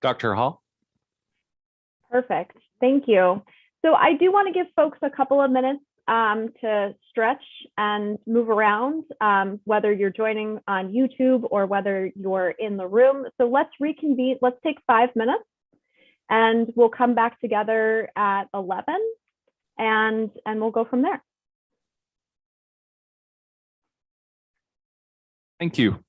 Dr. Hall? Perfect. Thank you. So I do want to give folks a couple of minutes to stretch and move around, whether you're joining on YouTube or whether you're in the room. So let's reconvene. Let's take 5 minutes and we'll come back together at 11 and we'll go from there. Thank you.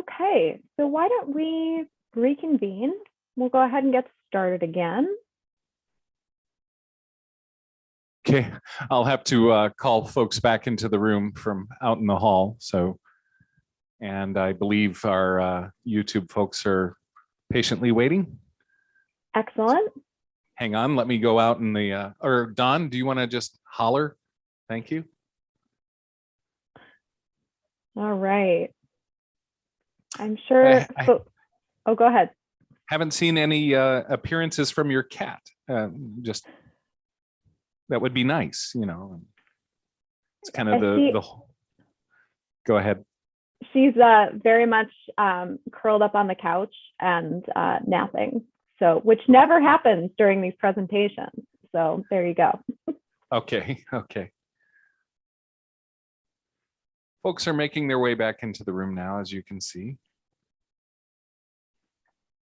Okay, so why don't we reconvene? We'll go ahead and get started again. Okay, I'll have to call folks back into the room from out in the hall. So, and I believe our YouTube folks are patiently waiting. Excellent. Hang on, let me go out in the, or Don, do you want to just holler? Thank you. All right. I'm sure. Oh, go ahead. Haven't seen any appearances from your cat. Just that would be nice, you know. It's kind of the. Go ahead. She's very much curled up on the couch and napping. So, which never happens during these presentations. So there you go. Okay. Okay. Folks are making their way back into the room now, as you can see.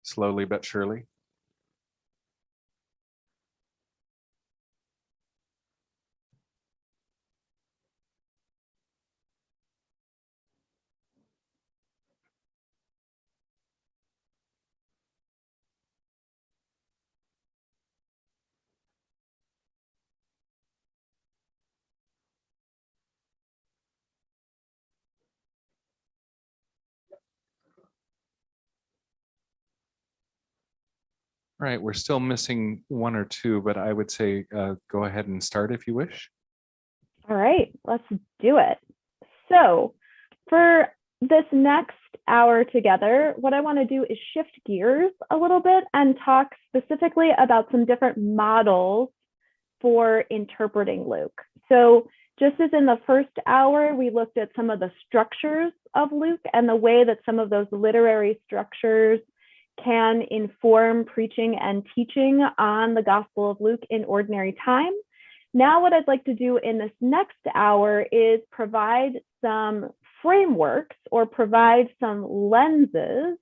Slowly but surely. All right, we're still missing one or two, but I would say go ahead and start if you wish. All right, let's do it. So for this next hour together, what I want to do is shift gears a little bit and talk specifically about some different models for interpreting Luke. So just as in the first hour, we looked at some of the structures of Luke and the way that some of those literary structures can inform preaching and teaching on the Gospel of Luke in ordinary time. Now, what I'd like to do in this next hour is provide some frameworks or provide some lenses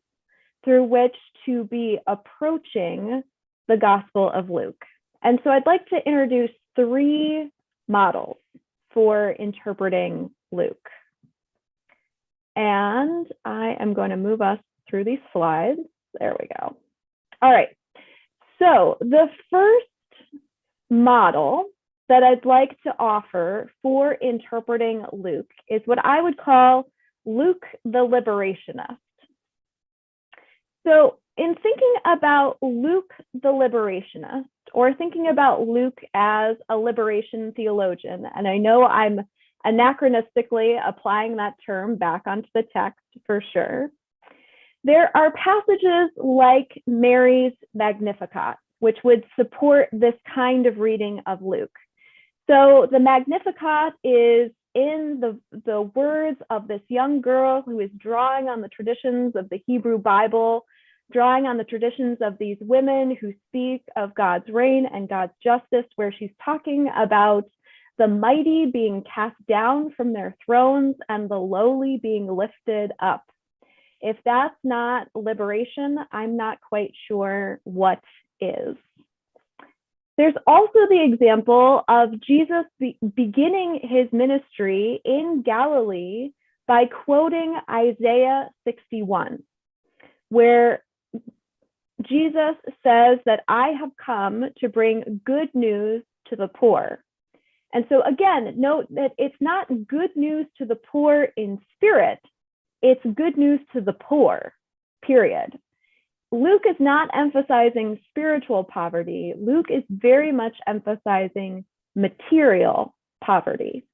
through which to be approaching the Gospel of Luke. And so I'd like to introduce 3 models for interpreting Luke. And I am going to move us through these slides. There we go. All right. So the first model that I'd like to offer for interpreting Luke is what I would call Luke the Liberationist. So in thinking about Luke the Liberationist, or thinking about Luke as a liberation theologian, and I know I'm anachronistically applying that term back onto the text for sure, there are passages like Mary's Magnificat, which would support this kind of reading of Luke. So the Magnificat is in the words of this young girl who is drawing on the traditions of the Hebrew Bible, drawing on the traditions of these women who speak of God's reign and God's justice, where she's talking about the mighty being cast down from their thrones and the lowly being lifted up. If that's not liberation, I'm not quite sure what is. There's also the example of Jesus beginning his ministry in Galilee by quoting Isaiah 61, where Jesus says that I have come to bring good news to the poor. And so again, note that it's not good news to the poor in spirit, it's good news to the poor, period. Luke is not emphasizing spiritual poverty. Luke is very much emphasizing material poverty.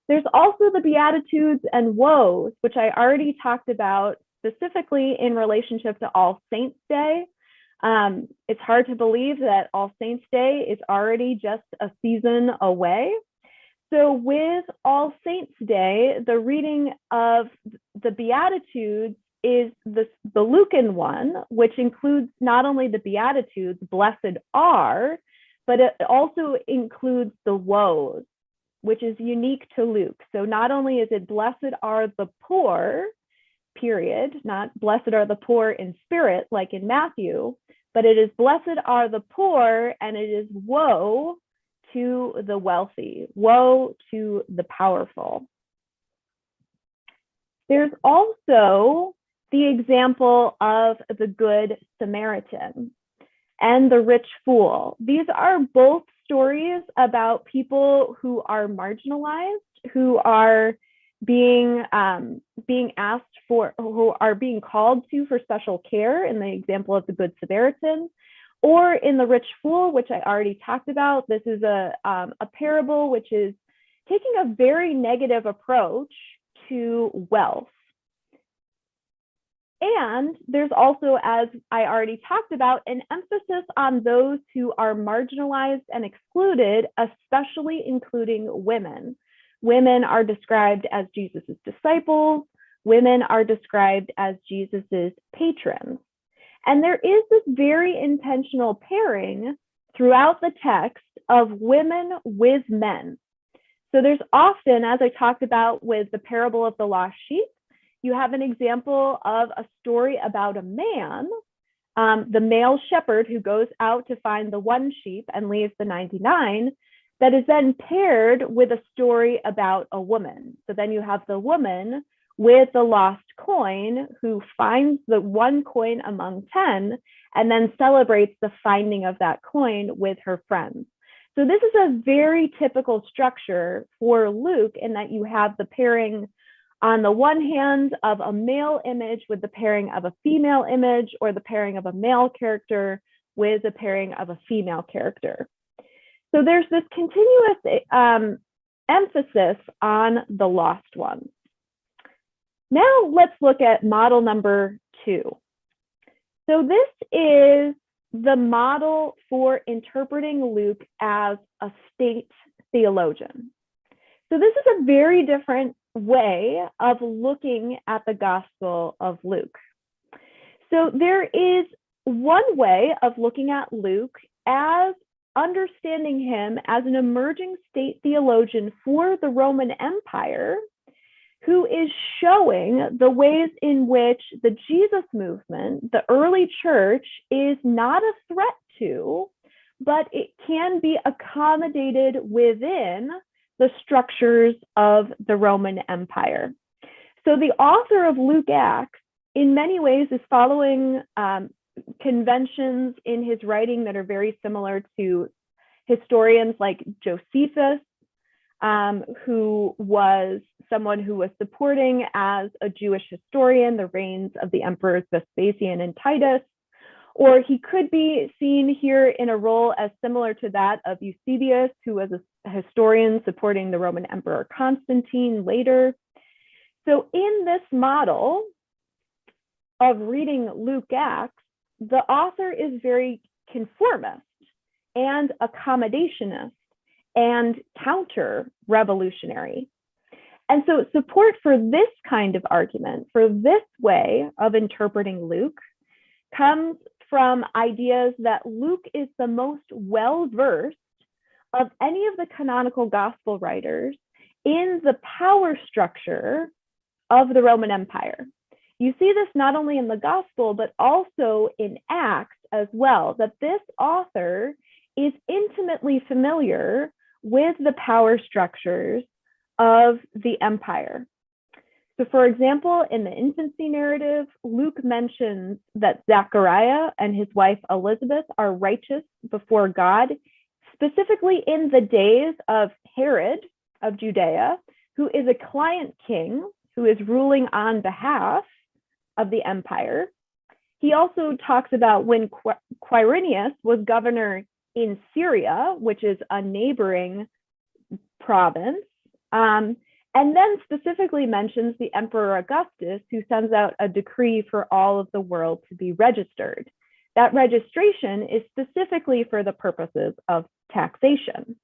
There's also the Beatitudes and Woes, which I already talked about specifically in relationship to All Saints' Day. It's hard to believe that All Saints' Day is already just a season away. So with All Saints' Day, the reading of the Beatitudes is the Lucan one, which includes not only the Beatitudes, blessed are, but it also includes the woes, which is unique to Luke. So not only is it blessed are the poor, period, not blessed are the poor in spirit, like in Matthew, but it is blessed are the poor, and it is woe to the wealthy, woe to the powerful. There's also the example of the Good Samaritan and the rich fool. These are both stories about people who are marginalized, who are being asked for, who are being called to for special care in the example of the Good Samaritan, or in the rich fool, which I already talked about. This is a parable which is taking a very negative approach to wealth. And there's also, as I already talked about, an emphasis on those who are marginalized and excluded, especially including women. Women are described as Jesus's disciples. Women are described as Jesus's patrons. And there is this very intentional pairing throughout the text of women with men. So there's often, as I talked about with the parable of the lost sheep, you have an example of a story about a man, the male shepherd who goes out to find the one sheep and leaves the 99, that is then paired with a story about a woman. So then you have the woman with the lost coin who finds the one coin among 10 and then celebrates the finding of that coin with her friends. So this is a very typical structure for Luke in that you have the pairing on the one hand of a male image with the pairing of a female image, or the pairing of a male character with the pairing of a female character. So there's this continuous emphasis on the lost ones. Now let's look at model number 2. So this is the model for interpreting Luke as a state theologian. So this is a very different way of looking at the Gospel of Luke. So there is one way of looking at Luke as understanding him as an emerging state theologian for the Roman Empire, who is showing the ways in which the Jesus movement, the early church, is not a threat to, but it can be accommodated within the structures of the Roman Empire. So the author of Luke Acts, in many ways, is following conventions in his writing that are very similar to historians like Josephus, who was someone who was supporting as a Jewish historian the reigns of the emperors Vespasian and Titus, or he could be seen here in a role as similar to that of Eusebius, who was a historian supporting the Roman Emperor Constantine later. So in this model of reading Luke Acts, the author is very conformist and accommodationist and counter-revolutionary. And so support for this kind of argument, for this way of interpreting Luke, comes from ideas that Luke is the most well-versed of any of the canonical gospel writers in the power structure of the Roman Empire. You see this not only in the gospel, but also in Acts as well, that this author is intimately familiar with the power structures of the empire. So for example, in the infancy narrative, Luke mentions that Zechariah and his wife Elizabeth are righteous before God, specifically in the days of Herod of Judea, who is a client king who is ruling on behalf of the empire. He also talks about when Quirinius was governor in Syria, which is a neighboring province, and then specifically mentions the Emperor Augustus, who sends out a decree for all of the world to be registered. That registration is specifically for the purposes of taxation.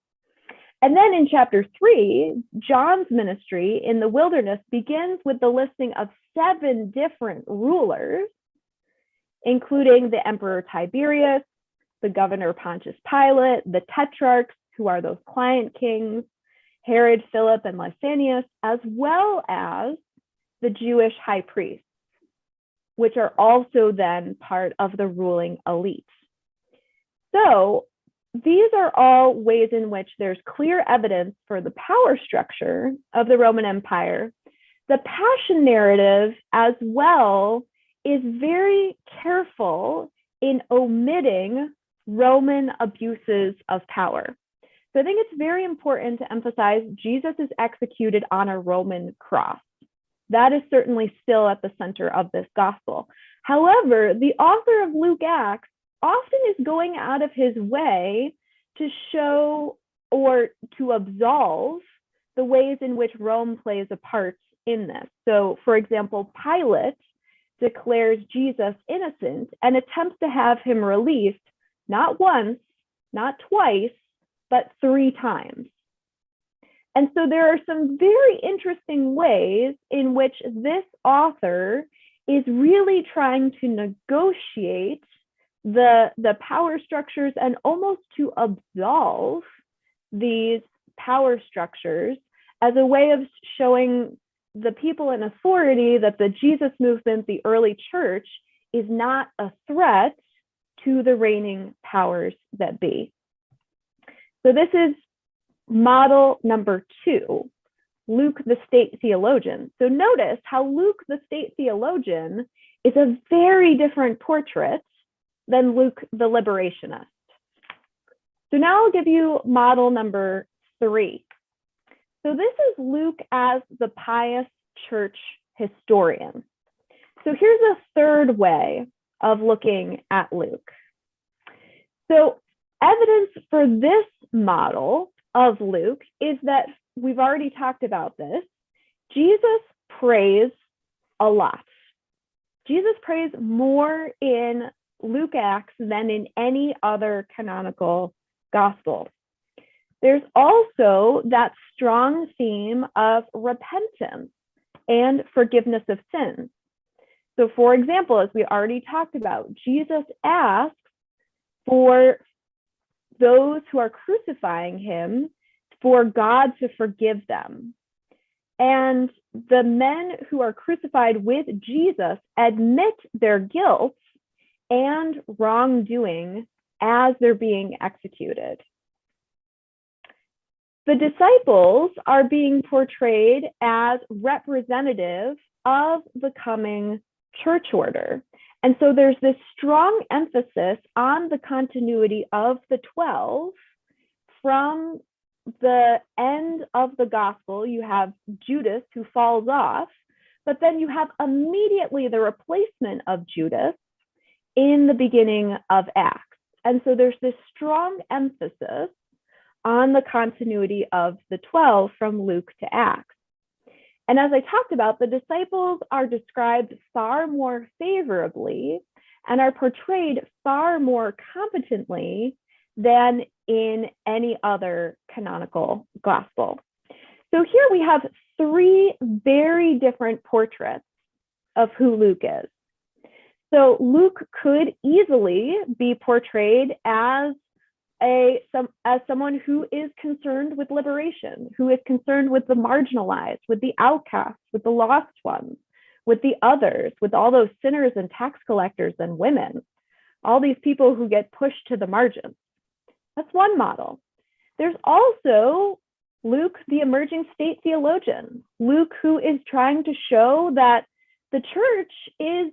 And then in chapter 3, John's ministry in the wilderness begins with the listing of 7 different rulers, including the Emperor Tiberius, the governor Pontius Pilate, the tetrarchs, who are those client kings, Herod, Philip, and Lysanias, as well as the Jewish high priests, which are also then part of the ruling elite. So these are all ways in which there's clear evidence for the power structure of the Roman Empire, the Passion narrative as well is very careful in omitting Roman abuses of power. So I think it's very important to emphasize Jesus is executed on a Roman cross. That is certainly still at the center of this gospel. However, the author of Luke Acts often is going out of his way to show or to absolve the ways in which Rome plays a part in this. So, for example, Pilate declares Jesus innocent and attempts to have him released not once, not twice, but 3 times. And so there are some very interesting ways in which this author is really trying to negotiate the power structures and almost to absolve these power structures as a way of showing the people in authority that the Jesus movement, the early church, is not a threat to the reigning powers that be. So this is model number 2, Luke the state theologian. So notice how Luke the state theologian is a very different portrait than Luke the liberationist. So now I'll give you model number 3. So this is Luke as the pious church historian. So here's a third way of looking at Luke. So evidence for this model of Luke is that we've already talked about this. Jesus prays a lot. Jesus prays more in Luke Acts than in any other canonical gospel. There's also that strong theme of repentance and forgiveness of sins. So, for example, as we already talked about, Jesus asks for those who are crucifying him for God to forgive them. And the men who are crucified with Jesus admit their guilt and wrongdoing as they're being executed. The disciples are being portrayed as representative of the coming church order. And so there's this strong emphasis on the continuity of the 12 from the end of the gospel. You have Judas who falls off, but then you have immediately the replacement of Judas in the beginning of Acts. And so there's this strong emphasis on the continuity of the 12 from Luke to Acts. And as I talked about, the disciples are described far more favorably and are portrayed far more competently than in any other canonical gospel. So here we have 3 very different portraits of who Luke is. So Luke could easily be portrayed as someone who is concerned with liberation, who is concerned with the marginalized, with the outcasts, with the lost ones, with the others, with all those sinners and tax collectors and women, all these people who get pushed to the margins. That's one model. There's also Luke, the emerging state theologian, Luke, who is trying to show that the church is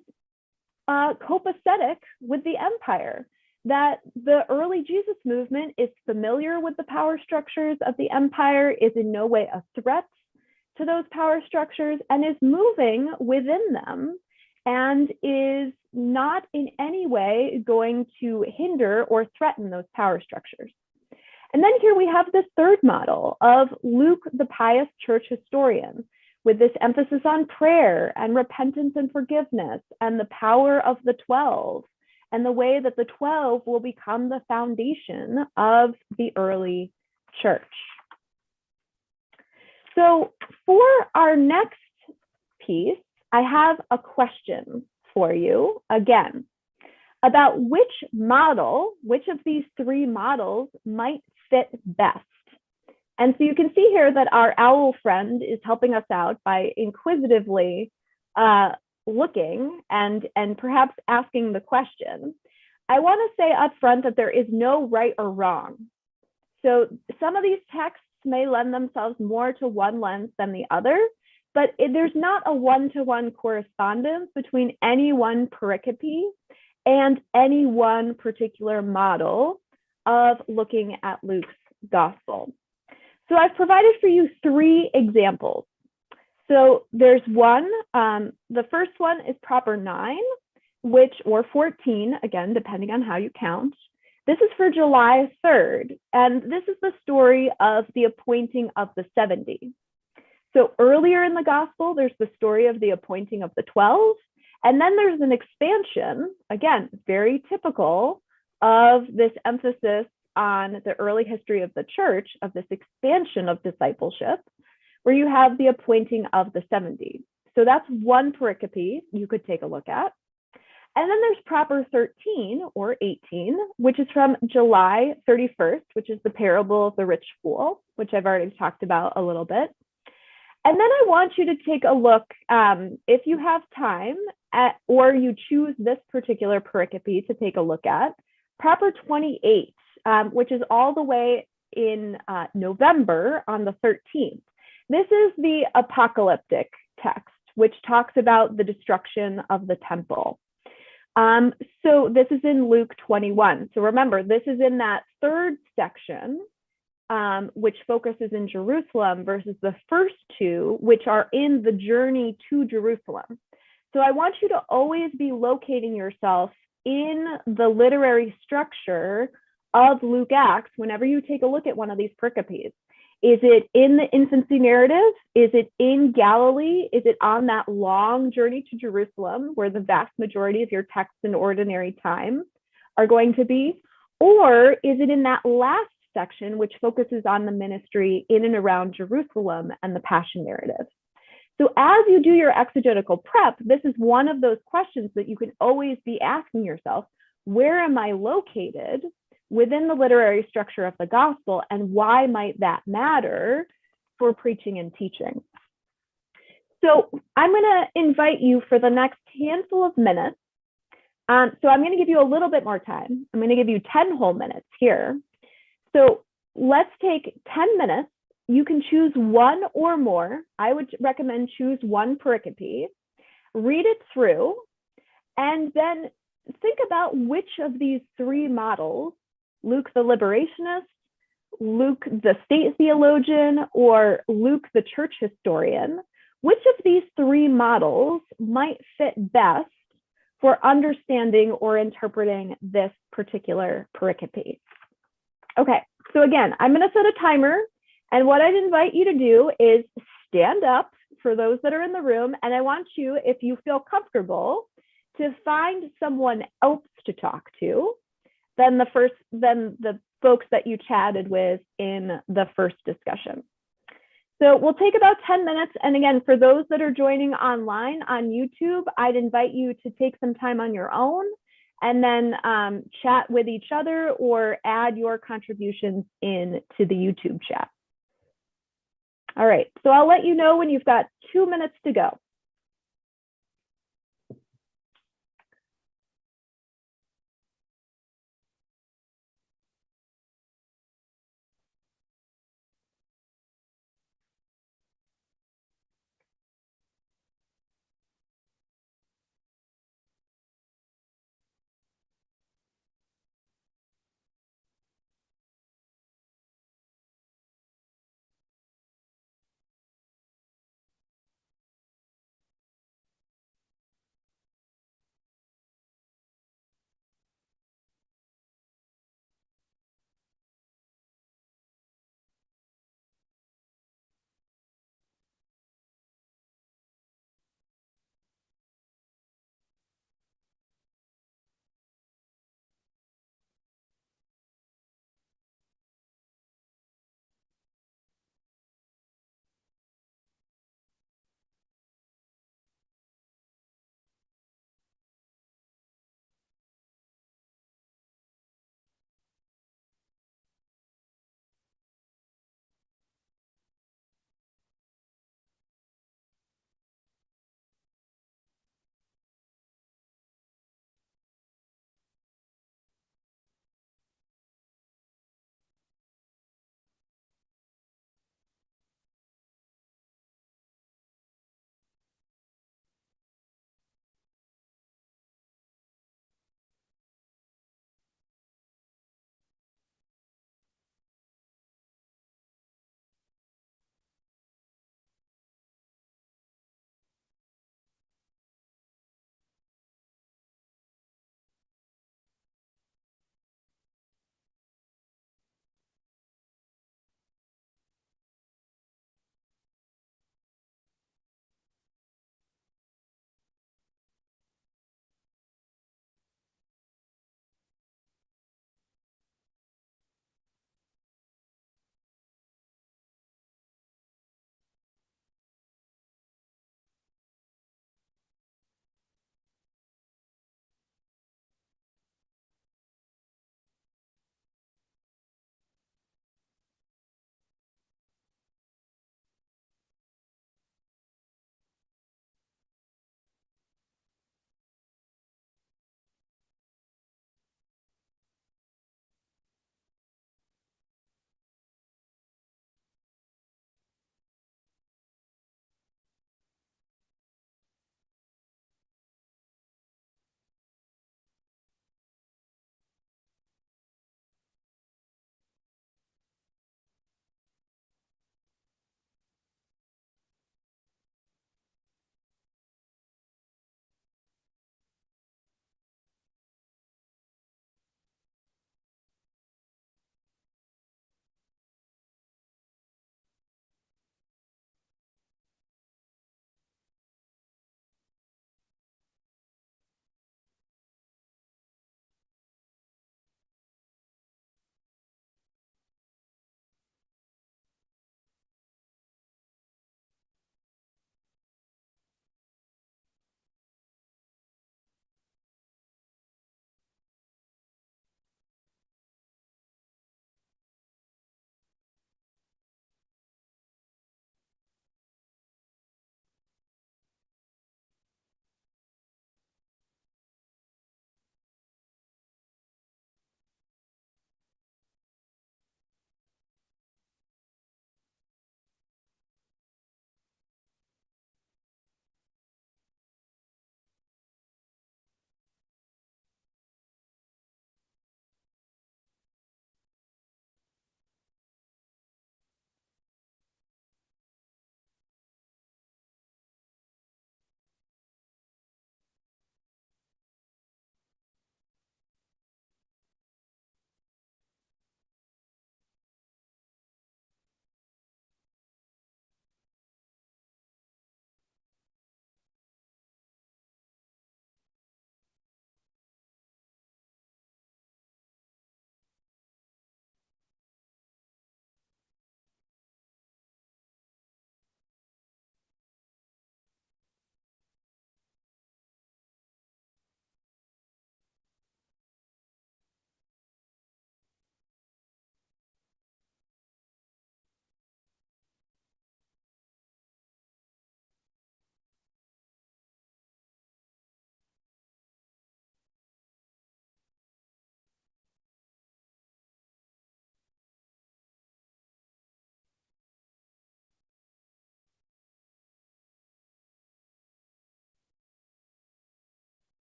copacetic with the empire, that the early Jesus movement is familiar with the power structures of the empire, is in no way a threat to those power structures, and is moving within them, and is not in any way going to hinder or threaten those power structures. And then here we have this third model of Luke, the pious church historian, with this emphasis on prayer and repentance and forgiveness and the power of the 12, and the way that the 12 will become the foundation of the early church. So for our next piece, I have a question for you, again, about which of these 3 models might fit best. And so you can see here that our owl friend is helping us out by inquisitively looking and perhaps asking the question. I want to say up front that there is no right or wrong. So some of these texts may lend themselves more to one lens than the other. but there's not a one-to-one correspondence between any one pericope and any one particular model of looking at Luke's gospel. So I've provided for you 3 examples. So there's one, the first one is proper 9, or 14, again, depending on how you count. This is for July 3rd, and this is the story of the appointing of the 70. So earlier in the gospel, there's the story of the appointing of the 12, and then there's an expansion, again, very typical of this emphasis on the early history of the church, of this expansion of discipleship, where you have the appointing of the 70. So that's one pericope you could take a look at. And then there's proper 13 or 18, which is from July 31st, which is the parable of the rich fool, which I've already talked about a little bit. And then I want you to take a look, if you have time, or you choose this particular pericope to take a look at, proper 28, which is all the way in November on the 13th. This is the apocalyptic text, which talks about the destruction of the temple. So this is in Luke 21. So remember, this is in that 3rd section, which focuses in Jerusalem, versus the first 2, which are in the journey to Jerusalem. So I want you to always be locating yourself in the literary structure of Luke Acts whenever you take a look at one of these pericopes. Is it in the infancy narrative? Is it in Galilee? Is it on that long journey to Jerusalem where the vast majority of your texts in ordinary time are going to be? Or is it in that last section, which focuses on the ministry in and around Jerusalem and the Passion narrative? So as you do your exegetical prep, this is one of those questions that you can always be asking yourself: where am I located within the literary structure of the gospel, and why might that matter for preaching and teaching? So I'm going to invite you for the next handful of minutes. So I'm going to give you a little bit more time. I'm going to give you 10 whole minutes here. So let's take 10 minutes. You can choose one or more. I would recommend choose one pericope, read it through, and then think about which of these 3 models, Luke the liberationist, Luke the state theologian, or Luke the church historian, which of these 3 models might fit best for understanding or interpreting this particular pericope. Okay, so again, I'm going to set a timer, and what I'd invite you to do is stand up for those that are in the room, and I want you, if you feel comfortable, to find someone else to talk to than the folks that you chatted with in the first discussion. So we'll take about 10 minutes. And again, for those that are joining online on YouTube, I'd invite you to take some time on your own and then chat with each other or add your contributions in to the YouTube chat. All right, so I'll let you know when you've got 2 minutes to go.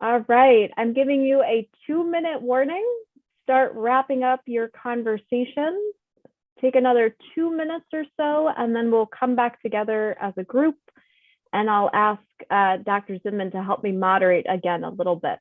All right, I'm giving you a 2-minute warning. Start wrapping up your conversation. Take another 2 minutes or so, and then we'll come back together as a group. And I'll ask Dr. Zinman to help me moderate again a little bit.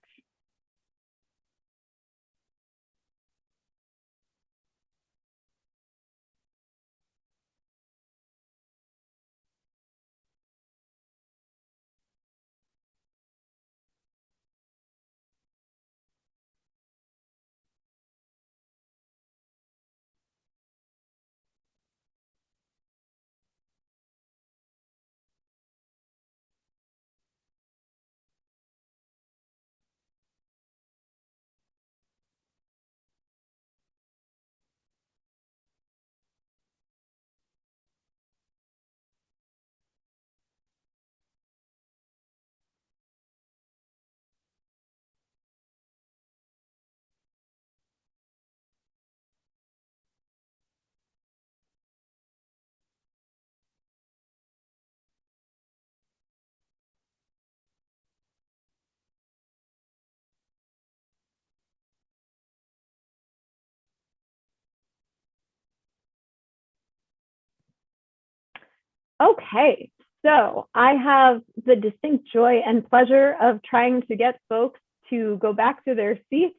Okay, so I have the distinct joy and pleasure of trying to get folks to go back to their seats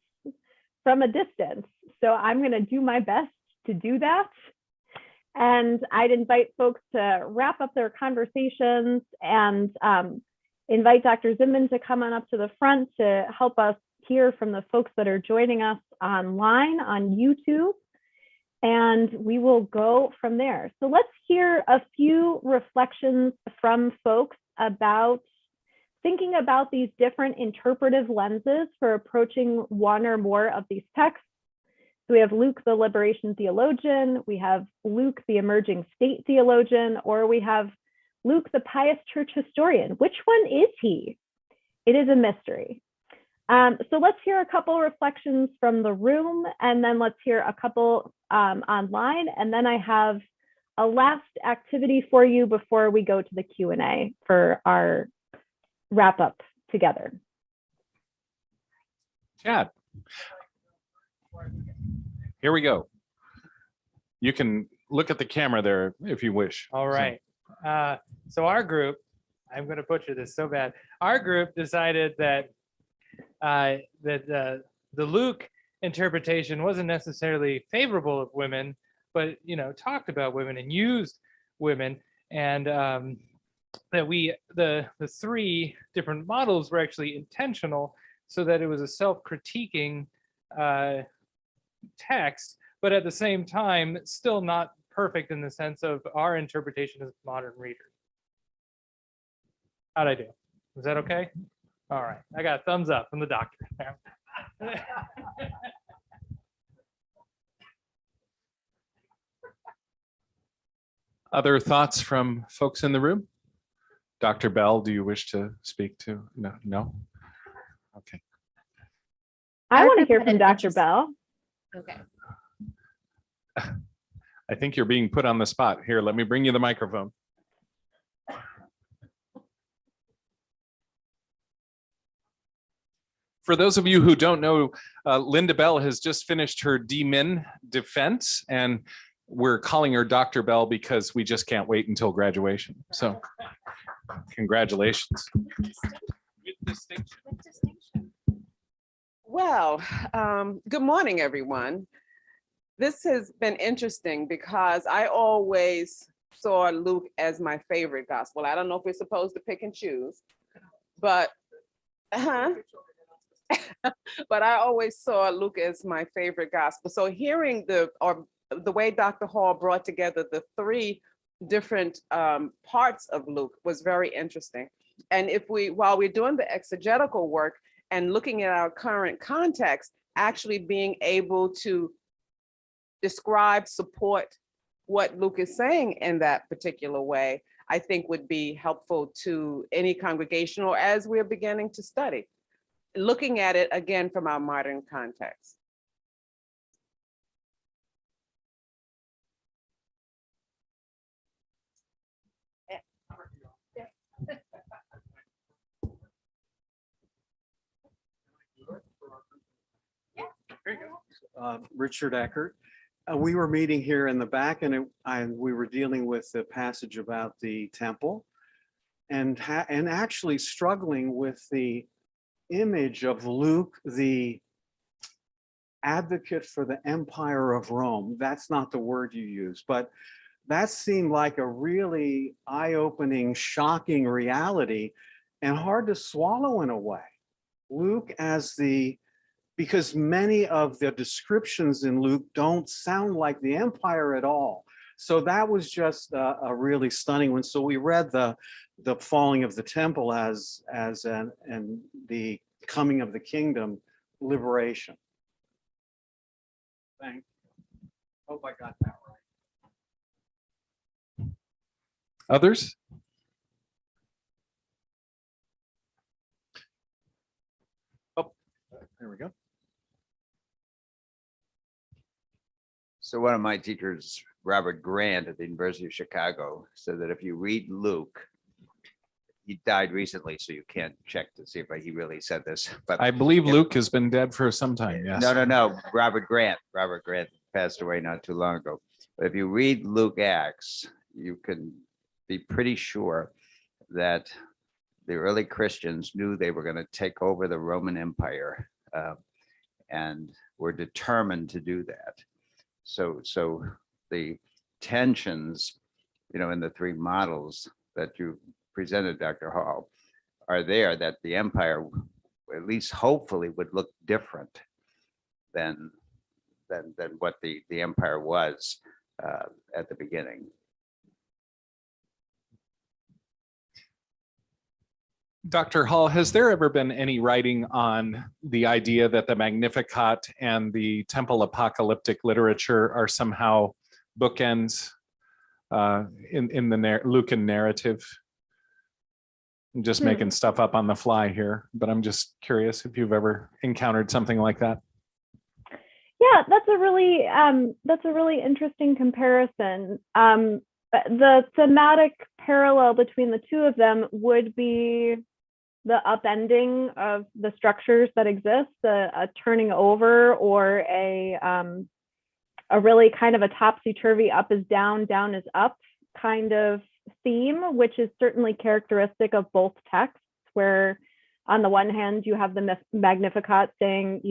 from a distance. So I'm going to do my best to do that. And I'd invite folks to wrap up their conversations and invite Dr. Zinman to come on up to the front to help us hear from the folks that are joining us online on YouTube. And we will go from there. So let's hear a few reflections from folks about thinking about these different interpretive lenses for approaching one or more of these texts. So we have Luke, the liberation theologian, we have Luke, the emerging state theologian, or we have Luke, the pious church historian. Which one is he? It is a mystery. So let's hear a couple reflections from the room, and then let's hear a couple online, and then I have a last activity for you before we go to the Q&A for our wrap up together. Chad, here we go. You can look at the camera there if you wish. All right. So our group, I'm going to butcher this so bad. Our group decided that the Luke interpretation wasn't necessarily favorable of women, but talked about women and used women, and that the three different models were actually intentional, so that it was a self-critiquing text, but at the same time still not perfect in the sense of our interpretation as modern readers. How'd I do? Was that okay? All right, I got a thumbs up from the doctor. Other thoughts from folks in the room? Dr. Bell, do you wish to speak to? No? Okay. I want to hear from Dr. Bell. Okay. I think you're being put on the spot. Here, let me bring you the microphone. For those of you who don't know, Linda Bell has just finished her DMin defense, and we're calling her Dr. Bell because we just can't wait until graduation. So congratulations. With distinction. Well, good morning, everyone. This has been interesting because I always saw Luke as my favorite gospel. I don't know if we're supposed to pick and choose, but but I always saw Luke as my favorite gospel. So hearing the way Dr. Hall brought together the three different parts of Luke was very interesting. And while we're doing the exegetical work and looking at our current context, actually being able to describe, support what Luke is saying in that particular way, I think would be helpful to any congregation or as we're beginning to study, looking at it again from our modern context. Richard Eckert. We were meeting here in the back, and we were dealing with the passage about the temple, and actually struggling with the image of Luke, the advocate for the Empire of Rome. That's not the word you use, but that seemed like a really eye-opening, shocking reality, and hard to swallow in a way. Luke as because many of the descriptions in Luke don't sound like the empire at all. So that was just a really stunning one. So we read the falling of the temple as and the coming of the kingdom liberation. Thank you. Hope I got that right. Others? Oh, there we go. So one of my teachers, Robert Grant at the University of Chicago, said that if you read Luke, he died recently, so you can't check to see if he really said this. But I believe Luke has been dead for some time, yes. No. Robert Grant passed away not too long ago. But if you read Luke Acts, you can be pretty sure that the early Christians knew they were going to take over the Roman Empire and were determined to do that. So the tensions, in the three models that you presented, Dr. Hall, are there that the empire, at least hopefully, would look different than what the empire was at the beginning. Dr. Hall, has there ever been any writing on the idea that the Magnificat and the temple apocalyptic literature are somehow bookends in the Lucan narrative? I'm just making stuff up on the fly here, but I'm just curious if you've ever encountered something like that. Yeah, that's a really interesting comparison. The thematic parallel between the two of them would be the upending of the structures that exist, a turning over, or a really kind of a topsy-turvy, up is down, down is up kind of theme, which is certainly characteristic of both texts, where on the one hand, you have the Magnificat saying,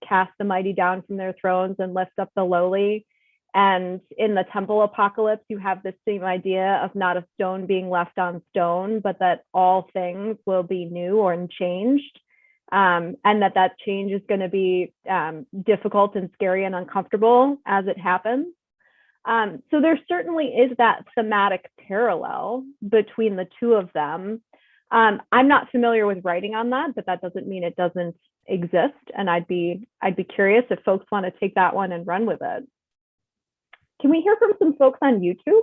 cast the mighty down from their thrones and lift up the lowly. And in the temple apocalypse, you have the same idea of not a stone being left on stone, but that all things will be new or changed. And that change is going to be difficult and scary and uncomfortable as it happens. So there certainly is that thematic parallel between the two of them. I'm not familiar with writing on that, but that doesn't mean it doesn't exist. And I'd be curious if folks want to take that one and run with it. Can we hear from some folks on YouTube?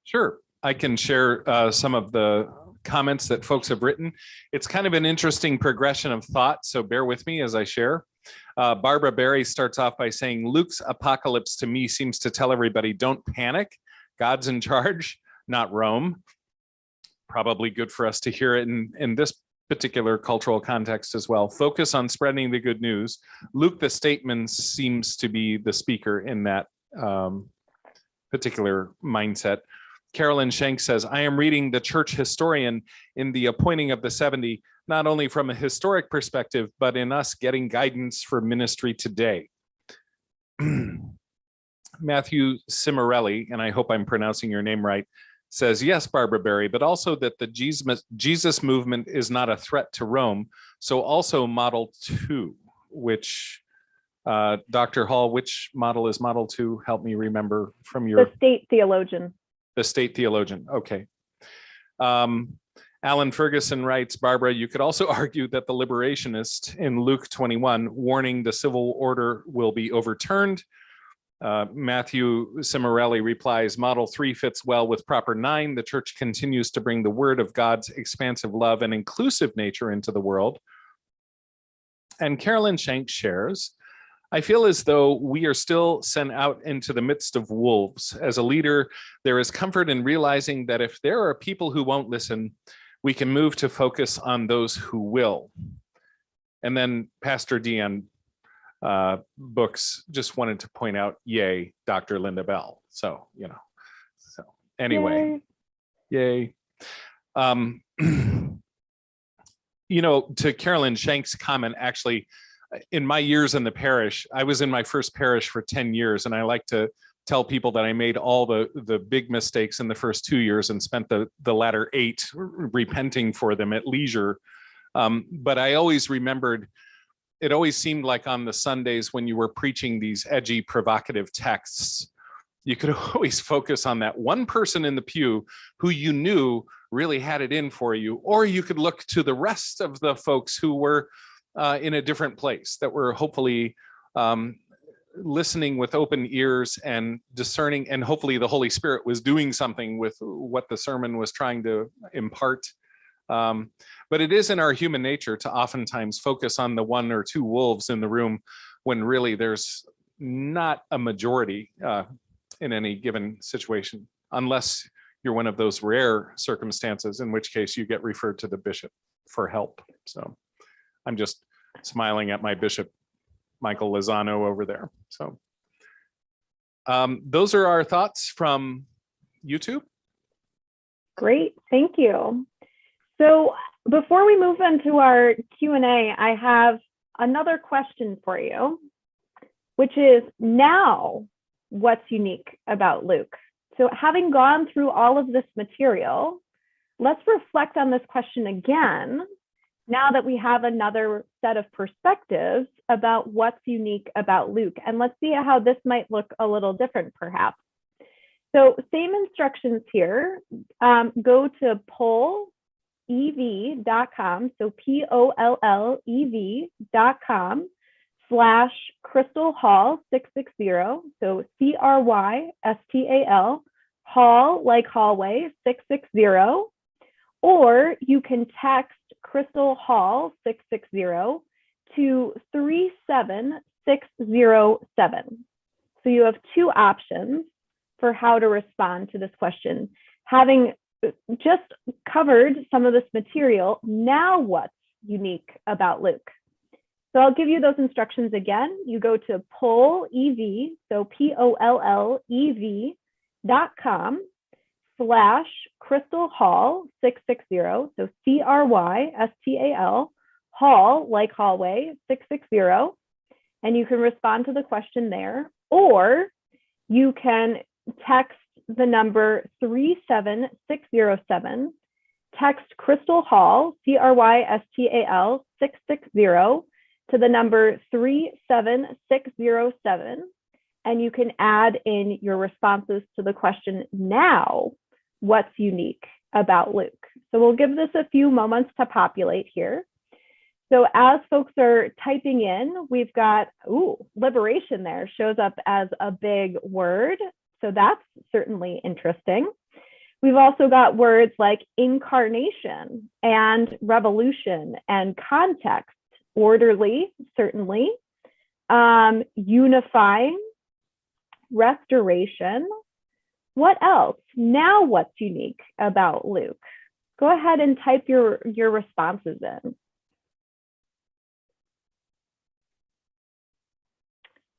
Sure, I can share some of the comments that folks have written. It's kind of an interesting progression of thought, so bear with me as I share. Barbara Berry starts off by saying, Luke's apocalypse to me seems to tell everybody, don't panic. God's in charge, not Rome. Probably good for us to hear it in this particular cultural context as well. Focus on spreading the good news. Luke the statesman seems to be the speaker in that particular mindset. Carolyn Shank says, I am reading the church historian in the appointing of the 70, not only from a historic perspective, but in us getting guidance for ministry today. Matthew Cimarelli, and I hope I'm pronouncing your name right, says, yes, Barbara Berry, but also that the Jesus movement is not a threat to Rome. So also model 2, which Dr. Hall, which model is model 2? Help me remember from your... The state theologian. The state theologian, okay. Alan Ferguson writes, Barbara, you could also argue that the liberationist in Luke 21 warning the civil order will be overturned. Matthew Cimarelli replies, model 3 fits well with proper 9. The church continues to bring the word of God's expansive love and inclusive nature into the world. And Carolyn Shank shares, I feel as though we are still sent out into the midst of wolves. As a leader, there is comfort in realizing that if there are people who won't listen, we can move to focus on those who will. And then Pastor Dion books. Just wanted to point out, yay, Dr. Linda Bell. So, so anyway, yay. To Carolyn Shank's comment, actually, in my years in the parish, I was in my first parish for 10 years, and I like to tell people that I made all the big mistakes in the first 2 years and spent the latter 8 repenting for them at leisure. But I always remembered, it always seemed like on the Sundays when you were preaching these edgy, provocative texts, you could always focus on that one person in the pew who you knew really had it in for you, or you could look to the rest of the folks who were in a different place, that were hopefully listening with open ears and discerning, and hopefully the Holy Spirit was doing something with what the sermon was trying to impart. But it is in our human nature to oftentimes focus on the 1 or 2 wolves in the room when really there's not a majority in any given situation, unless you're one of those rare circumstances, in which case you get referred to the bishop for help. So I'm just smiling at my Bishop Michael Lozano over there. So those are our thoughts from YouTube. Great, thank you. So before we move into our Q&A, I have another question for you, which is, now what's unique about Luke? So having gone through all of this material, let's reflect on this question again, now that we have another set of perspectives about what's unique about Luke. And let's see how this might look a little different, perhaps. So same instructions here. Go to pollev.com, so POLLEV.com/Crystal Hall 660, so CRYSTAL, Hall like hallway 660, or you can text Crystal Hall 660 to 37607. So you have 2 options for how to respond to this question. Having just covered some of this material, now what's unique about Luke? So I'll give you those instructions again. You go to pollev, so POLLEV.com/Crystal Hall 660, so CRYSTAL, Hall like hallway 660, and you can respond to the question there, or you can text the number 37607, text Crystal Hall, CRYSTAL 660, to the number 37607, and you can add in your responses to the question, now what's unique about Luke? So we'll give this a few moments to populate here. So as folks are typing in, we've got, liberation there shows up as a big word. So that's certainly interesting. We've also got words like incarnation and revolution and context, orderly, certainly, unifying, restoration. What else? Now what's unique about Luke? Go ahead and type your responses in.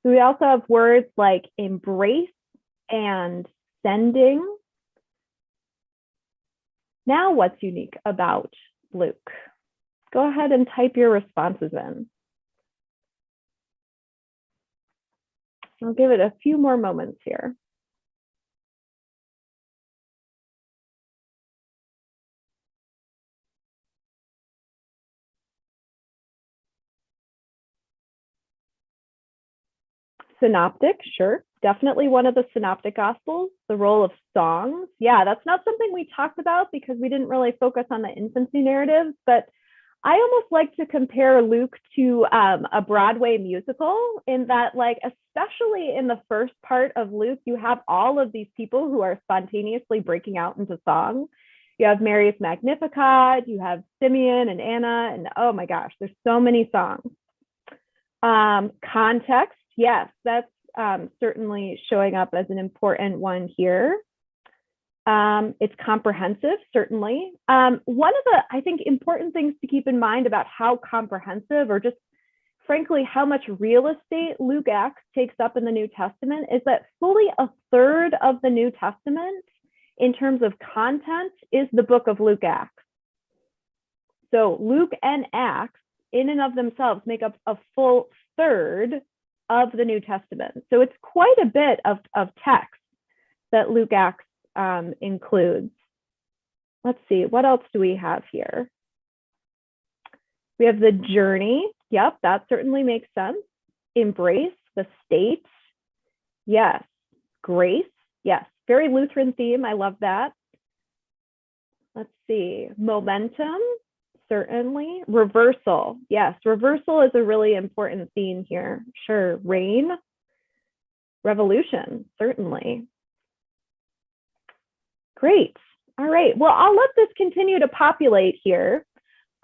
We also have words like embrace and sending. Now what's unique about Luke? Go ahead and type your responses in. I'll give it a few more moments here. Synoptic, sure. Definitely one of the synoptic gospels, the role of songs. Yeah, that's not something we talked about because we didn't really focus on the infancy narratives, but I almost like to compare Luke to a Broadway musical in that, like, especially in the first part of Luke, you have all of these people who are spontaneously breaking out into song. You have Mary's Magnificat, you have Simeon and Anna, and oh my gosh, there's so many songs. Context, yes, that's certainly showing up as an important one here. It's comprehensive, certainly. One of the, I think, important things to keep in mind about how comprehensive or just frankly, how much real estate Luke Acts takes up in the New Testament is that fully a third of the New Testament in terms of content is the book of Luke Acts. So Luke and Acts in and of themselves make up a full third of the New Testament. So it's quite a bit of text that Luke Acts includes. Let's see, what else do we have here? We have the journey. Yep, that certainly makes sense. Embrace, the state. Yes. Grace. Yes. Very Lutheran theme. I love that. Let's see. Momentum. Certainly. Reversal. Yes. Reversal is a really important theme here. Sure. Reign. Revolution. Certainly. Great. All right. Well, I'll let this continue to populate here.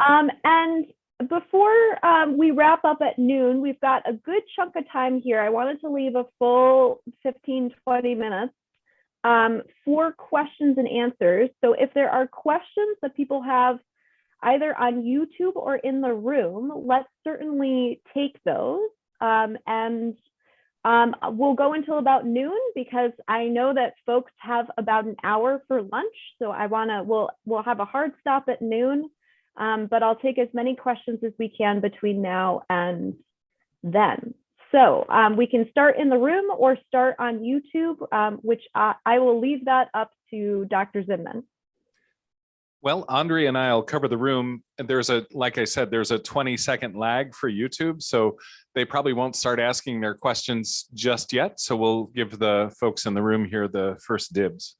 And before we wrap up at noon, we've got a good chunk of time here. I wanted to leave a full 15, 20 minutes for questions and answers. So if there are questions that people have either on YouTube or in the room, let's certainly take those. And we'll go until about noon because I know that folks have about an hour for lunch. So we'll have a hard stop at noon. But I'll take as many questions as we can between now and then. So we can start in the room or start on YouTube, which I will leave that up to Dr. Zinman. Well, Andre and I will cover the room. And like I said, there's a 20-second lag for YouTube. So they probably won't start asking their questions just yet. So we'll give the folks in the room here the first dibs.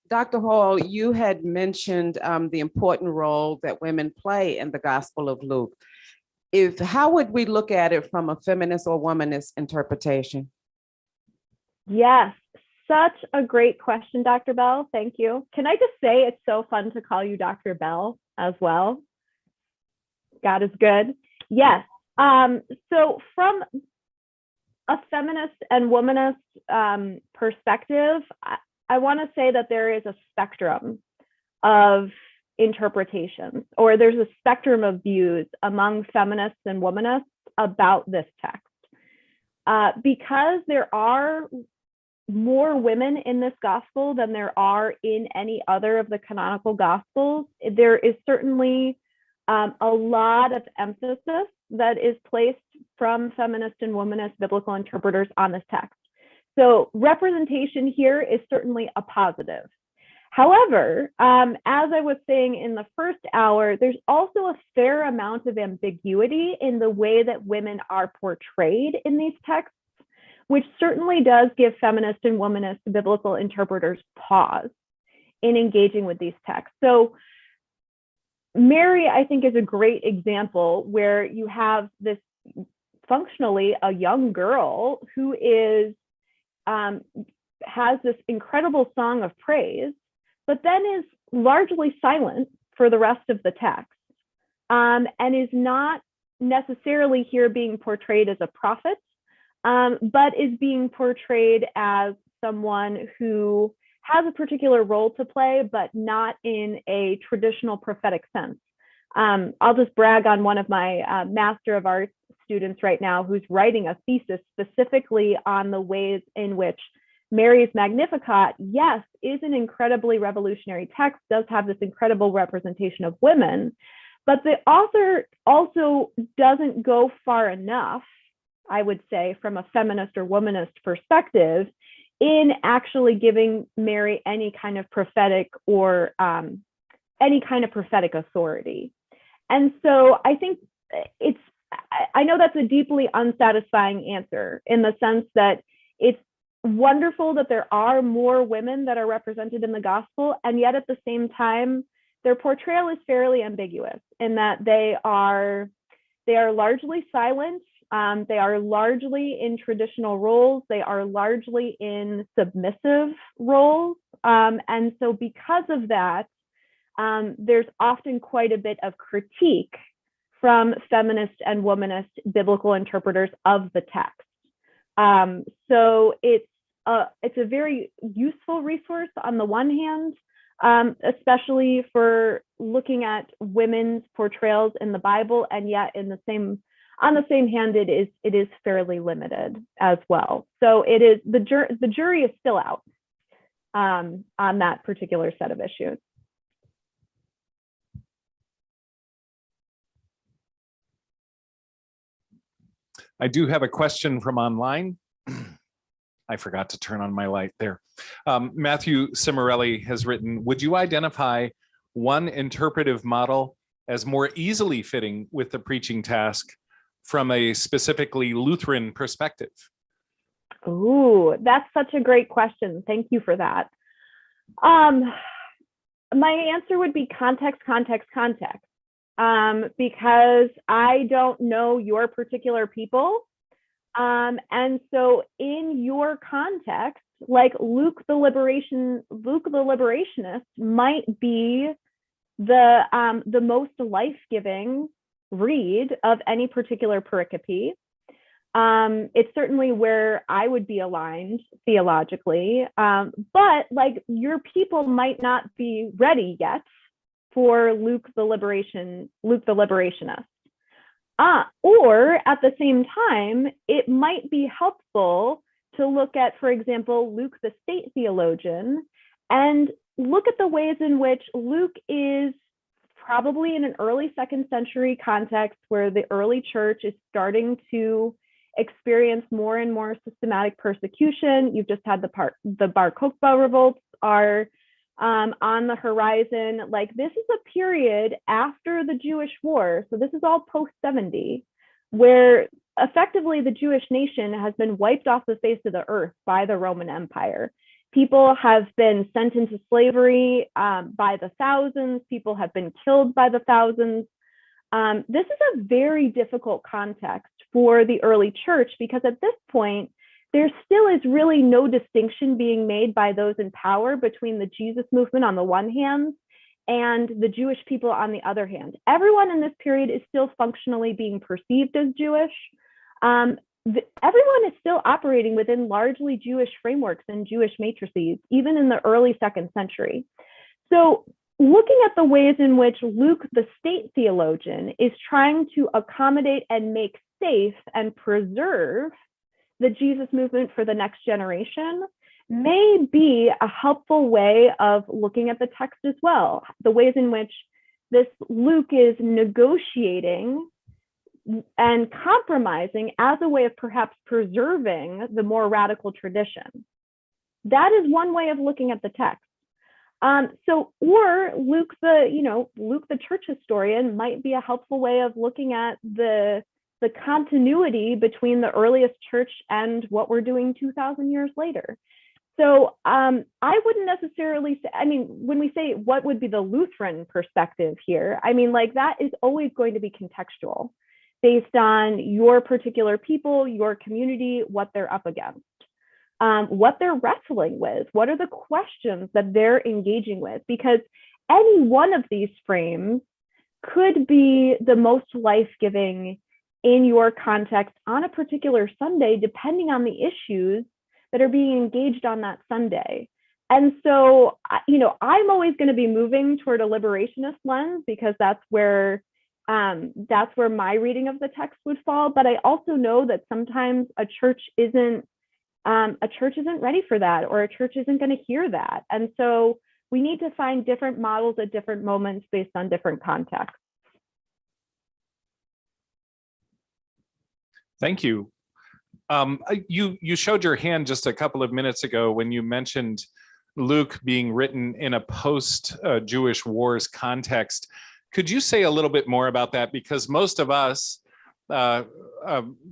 Dr. Hall, you had mentioned the important role that women play in the Gospel of Luke. How would we look at it from a feminist or womanist interpretation? Yes, such a great question, Dr. Bell. Thank you. Can I just say it's so fun to call you Dr. Bell as well? God is good. Yes. So from a feminist and womanist perspective, I want to say that there is a spectrum of interpretations, or there's a spectrum of views among feminists and womanists about this text. Because there are more women in this gospel than there are in any other of the canonical gospels, there is certainly a lot of emphasis that is placed from feminist and womanist biblical interpreters on this text. So representation here is certainly a positive. However, as I was saying in the first hour, there's also a fair amount of ambiguity in the way that women are portrayed in these texts, which certainly does give feminist and womanist biblical interpreters pause in engaging with these texts. So Mary, I think, is a great example where you have this functionally a young girl who has this incredible song of praise, but then is largely silent for the rest of the text, and is not necessarily here being portrayed as a prophet, but is being portrayed as someone who has a particular role to play, but not in a traditional prophetic sense. I'll just brag on one of my Master of Arts students right now who's writing a thesis specifically on the ways in which Mary's Magnificat, yes, is an incredibly revolutionary text, does have this incredible representation of women, but the author also doesn't go far enough, I would say, from a feminist or womanist perspective, in actually giving Mary any kind of prophetic or any kind of prophetic authority. And so I think I know that's a deeply unsatisfying answer in the sense that it's wonderful that there are more women that are represented in the gospel, and yet at the same time, their portrayal is fairly ambiguous in that they are largely silent. They are largely in traditional roles. They are largely in submissive roles. And so because of that, there's often quite a bit of critique from feminist and womanist biblical interpreters of the text. So it's a very useful resource on the one hand, especially for looking at women's portrayals in the Bible, and yet on the same hand, it is fairly limited as well. So it is the jury is still out on that particular set of issues. I do have a question from online. I forgot to turn on my light there. Matthew Cimarelli has written, would you identify one interpretive model as more easily fitting with the preaching task from a specifically Lutheran perspective? Ooh, that's such a great question. Thank you for that. My answer would be context, context, context. Because I don't know your particular people. And so in your context, like Luke the Liberationist might be the most life-giving read of any particular pericope. It's certainly where I would be aligned theologically, but like your people might not be ready yet for Luke the Liberationist. Or at the same time, it might be helpful to look at, for example, Luke the state theologian, and look at the ways in which Luke is probably in an early 2nd century context where the early church is starting to experience more and more systematic persecution. You've just had the Bar Kokhba revolts are on the horizon. Like, this is a period after the Jewish war, so this is all post 70, where effectively the Jewish nation has been wiped off the face of the earth by the Roman Empire. People have been sent into slavery by the thousands. People have been killed by the thousands. This is a very difficult context for the early church, because at this point, there still is really no distinction being made by those in power between the Jesus movement on the one hand and the Jewish people on the other hand. Everyone in this period is still functionally being perceived as Jewish. Everyone is still operating within largely Jewish frameworks and Jewish matrices, even in the early 2nd century. So looking at the ways in which Luke, the state theologian, is trying to accommodate and make safe and preserve the Jesus movement for the next generation may be a helpful way of looking at the text as well. The ways in which this Luke is negotiating and compromising as a way of perhaps preserving the more radical tradition. That is one way of looking at the text. Or Luke the church historian might be a helpful way of looking at the continuity between the earliest church and what we're doing 2,000 years later. So I wouldn't necessarily say, when we say what would be the Lutheran perspective here, like that is always going to be contextual based on your particular people, your community, what they're up against, what they're wrestling with, what are the questions that they're engaging with, because any one of these frames could be the most life-giving in your context on a particular Sunday, depending on the issues that are being engaged on that Sunday. And so, I'm always going to be moving toward a liberationist lens, because that's where my reading of the text would fall. But I also know that sometimes a church isn't ready for that, or a church isn't going to hear that. And so we need to find different models at different moments based on different contexts. Thank you. You showed your hand just a couple of minutes ago when you mentioned Luke being written in a post-Jewish wars context. Could you say a little bit more about that? Because most of us,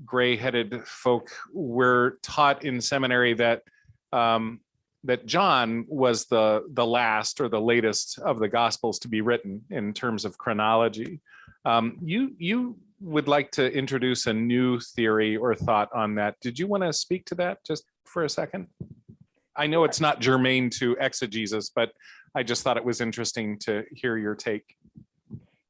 gray-headed folk, were taught in seminary that that John was the last or the latest of the Gospels to be written in terms of chronology. You would like to introduce a new theory or thought on that. Did you want to speak to that just for a second? I know it's not germane to exegesis, but I just thought it was interesting to hear your take.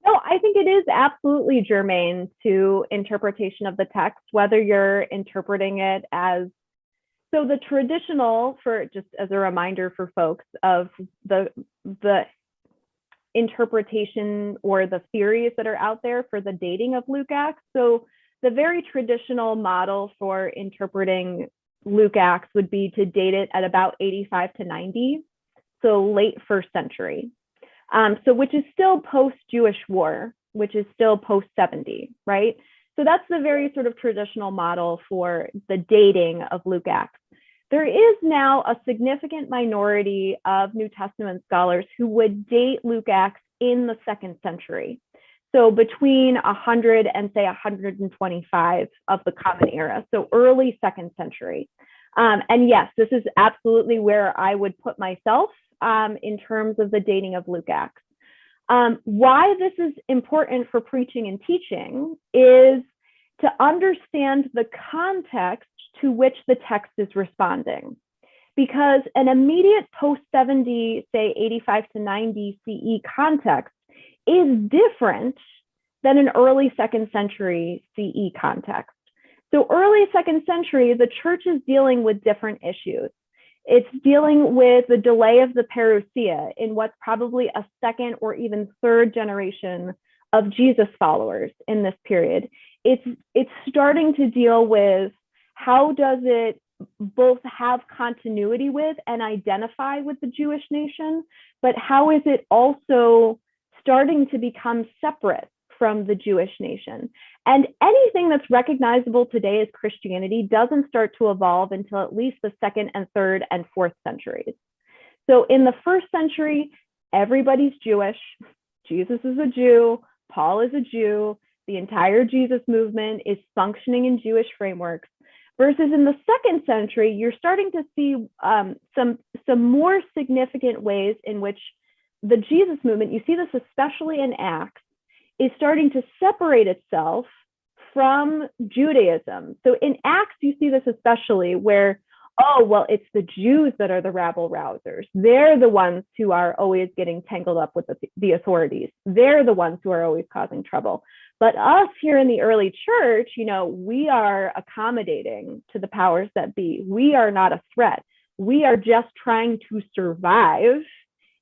No, I think it is absolutely germane to interpretation of the text, whether you're interpreting it as, so the traditional, for just as a reminder for folks of the interpretation or the theories that are out there for the dating of Luke Acts. So the very traditional model for interpreting Luke Acts would be to date it at about 85 to 90, so late first century. So which is still post-Jewish war, which is still post-70, right? So that's the very sort of traditional model for the dating of Luke Acts. There is now a significant minority of New Testament scholars who would date Luke Acts in the 2nd century. So between 100 and say 125 of the Common Era, so early 2nd century. And yes, this is absolutely where I would put myself in terms of the dating of Luke Acts. Why this is important for preaching and teaching is to understand the context to which the text is responding. Because an immediate post-70, say 85 to 90 CE context is different than an early 2nd century CE context. So early 2nd century, the church is dealing with different issues. It's dealing with the delay of the parousia in what's probably a 2nd or even 3rd generation of Jesus followers in this period. It's starting to deal with how does it both have continuity with and identify with the Jewish nation, but how is it also starting to become separate from the Jewish nation? And anything that's recognizable today as Christianity doesn't start to evolve until at least the 2nd and 3rd and 4th centuries. So in the 1st century, everybody's Jewish. Jesus is a Jew. Paul is a Jew. The entire Jesus movement is functioning in Jewish frameworks. Versus in the 2nd century, you're starting to see some more significant ways in which the Jesus movement, you see this especially in Acts, is starting to separate itself from Judaism. So in Acts, you see this especially where, oh, well, it's the Jews that are the rabble rousers. They're the ones who are always getting tangled up with the authorities. They're the ones who are always causing trouble. But us here in the early church, we are accommodating to the powers that be. We are not a threat. We are just trying to survive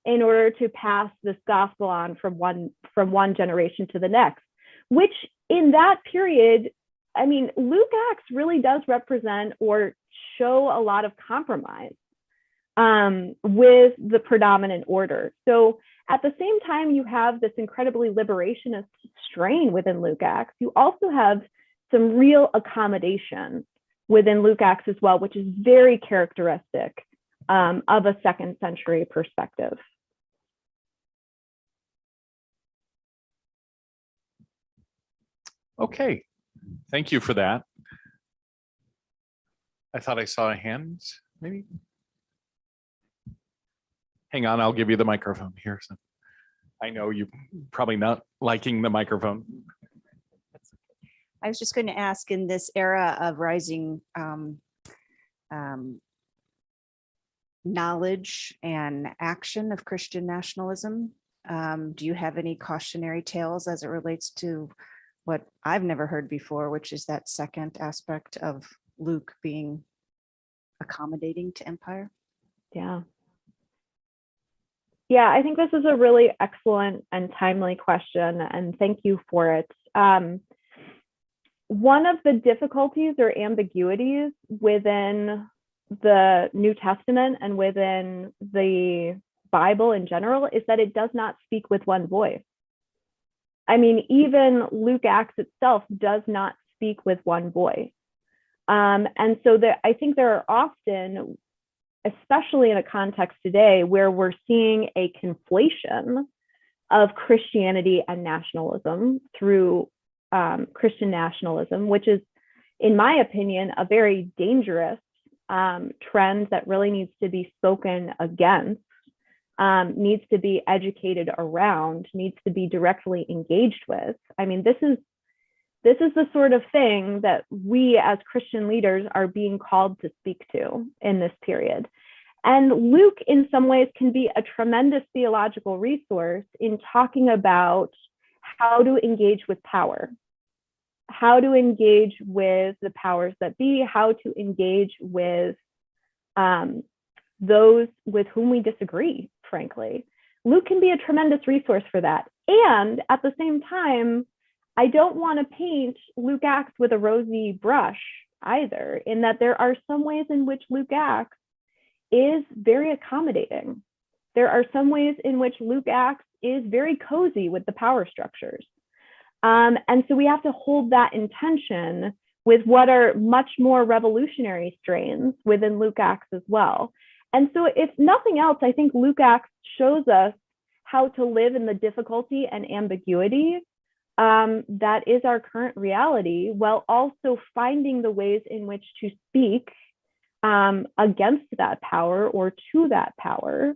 in order to pass this gospel on from one generation to the next, which in that period, I mean, Luke Acts really does represent or show a lot of compromise with the predominant order. So at the same time, you have this incredibly liberationist strain within Luke Acts. You also have some real accommodation within Luke Acts as well, which is very characteristic of a 2nd century perspective. Okay, thank you for that. I thought I saw a hand, maybe. Hang on, I'll give you the microphone here. So I know you probably not liking the microphone. I was just going to ask, in this era of rising knowledge and action of Christian nationalism, do you have any cautionary tales as it relates to what I've never heard before, which is that second aspect of Luke being accommodating to empire? Yeah, I think this is a really excellent and timely question, and thank you for it. One of the difficulties or ambiguities within the New Testament and within the Bible in general is that it does not speak with one voice. I mean, even Luke Acts itself does not speak with one voice. And so I think there are often, especially in a context today, where we're seeing a conflation of Christianity and nationalism through Christian nationalism, which is, in my opinion, a very dangerous trend that really needs to be spoken against, needs to be educated around, needs to be directly engaged with. I mean, this is the sort of thing that we as Christian leaders are being called to speak to in this period. And Luke, in some ways, can be a tremendous theological resource in talking about how to engage with power, how to engage with the powers that be, how to engage with those with whom we disagree, frankly. Luke can be a tremendous resource for that. And at the same time, I don't want to paint Luke Acts with a rosy brush either, in that there are some ways in which Luke Acts is very accommodating. There are some ways in which Luke Acts is very cozy with the power structures. And so we have to hold that in tension with what are much more revolutionary strains within Luke Acts as well. And so if nothing else, I think Luke Acts shows us how to live in the difficulty and ambiguity that is our current reality, while also finding the ways in which to speak against that power or to that power,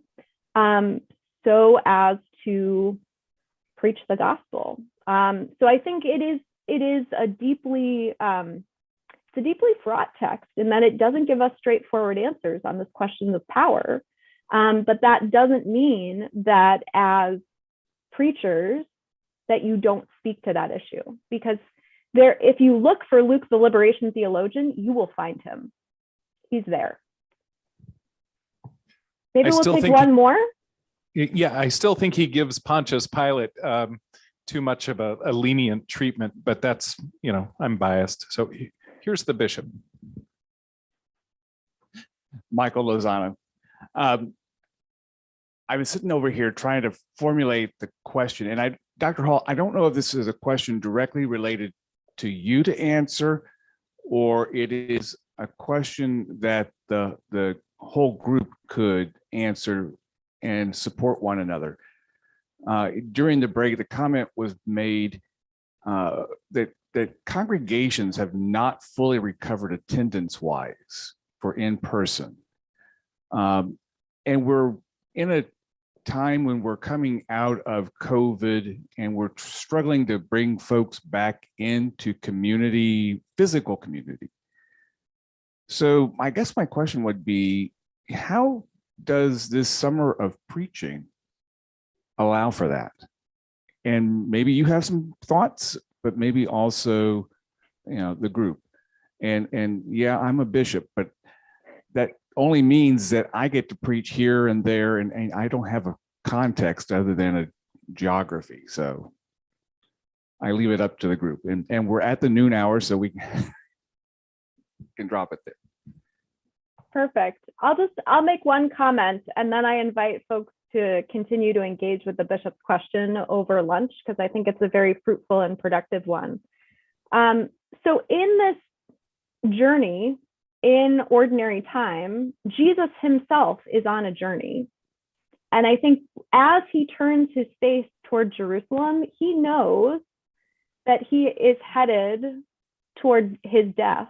so as to preach the gospel. So I think it is a deeply fraught text in that it doesn't give us straightforward answers on this question of power. But that doesn't mean that as preachers that you don't speak to that issue, because if you look for Luke the liberation theologian, you will find him. He's there. Maybe we'll take one more. Yeah, I still think he gives Pontius Pilate too much of a lenient treatment, but that's, I'm biased. So here's the bishop. Michael Lozano. I was sitting over here trying to formulate the question, and Dr. Hall, I don't know if this is a question directly related to you to answer, or it is a question that the whole group could answer and support one another. During the break, the comment was made that congregations have not fully recovered attendance-wise for in-person. And we're in a time when we're coming out of COVID and we're struggling to bring folks back into community, physical community. So I guess my question would be, how does this summer of preaching allow for that? And maybe you have some thoughts, but maybe also, the group. And yeah, I'm a bishop, but that only means that I get to preach here and there, and I don't have a context other than a geography. So I leave it up to the group. And we're at the noon hour, so we can drop it there. Perfect. I'll make one comment, and then I invite folks to continue to engage with the bishop's question over lunch, because I think it's a very fruitful and productive one. So in this journey, in ordinary time, Jesus himself is on a journey. And I think as he turns his face toward Jerusalem, he knows that he is headed toward his death,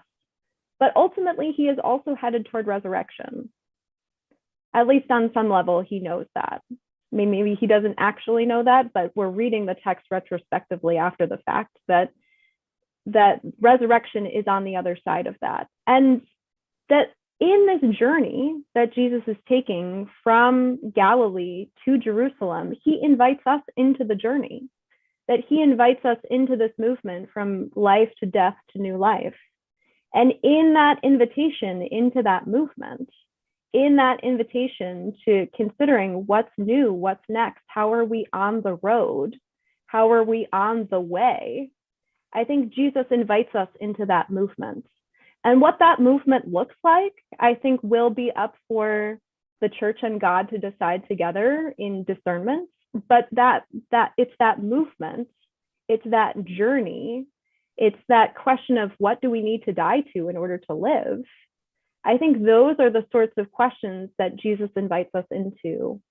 but ultimately he is also headed toward resurrection. At least on some level, he knows that. I mean, maybe he doesn't actually know that, but we're reading the text retrospectively after the fact that resurrection is on the other side of that. And that in this journey that Jesus is taking from Galilee to Jerusalem, he invites us into the journey, that he invites us into this movement from life to death to new life. And in that invitation into that movement, in that invitation to considering what's new, what's next, how are we on the road, how are we on the way, I think Jesus invites us into that movement. And what that movement looks like, I think will be up for the church and God to decide together in discernment. But that it's that movement, it's that journey, it's that question of what do we need to die to in order to live. I think those are the sorts of questions that Jesus invites us into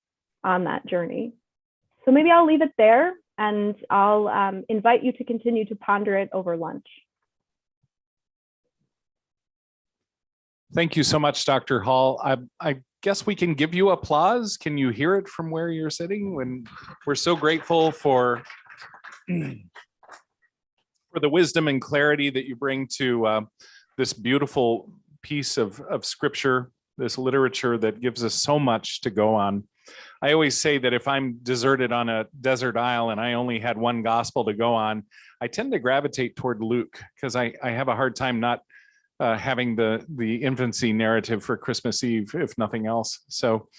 on that journey. So maybe I'll leave it there, and I'll invite you to continue to ponder it over lunch. Thank you so much, Dr. Hall. I guess we can give you applause. Can you hear it from where you're sitting? When we're so grateful for the wisdom and clarity that you bring to this beautiful piece of scripture this literature that gives us so much to go on. I always say that if I'm deserted on a desert isle and I only had one gospel to go on, I tend to gravitate toward Luke because I have a hard time not having the infancy narrative for Christmas Eve, if nothing else. So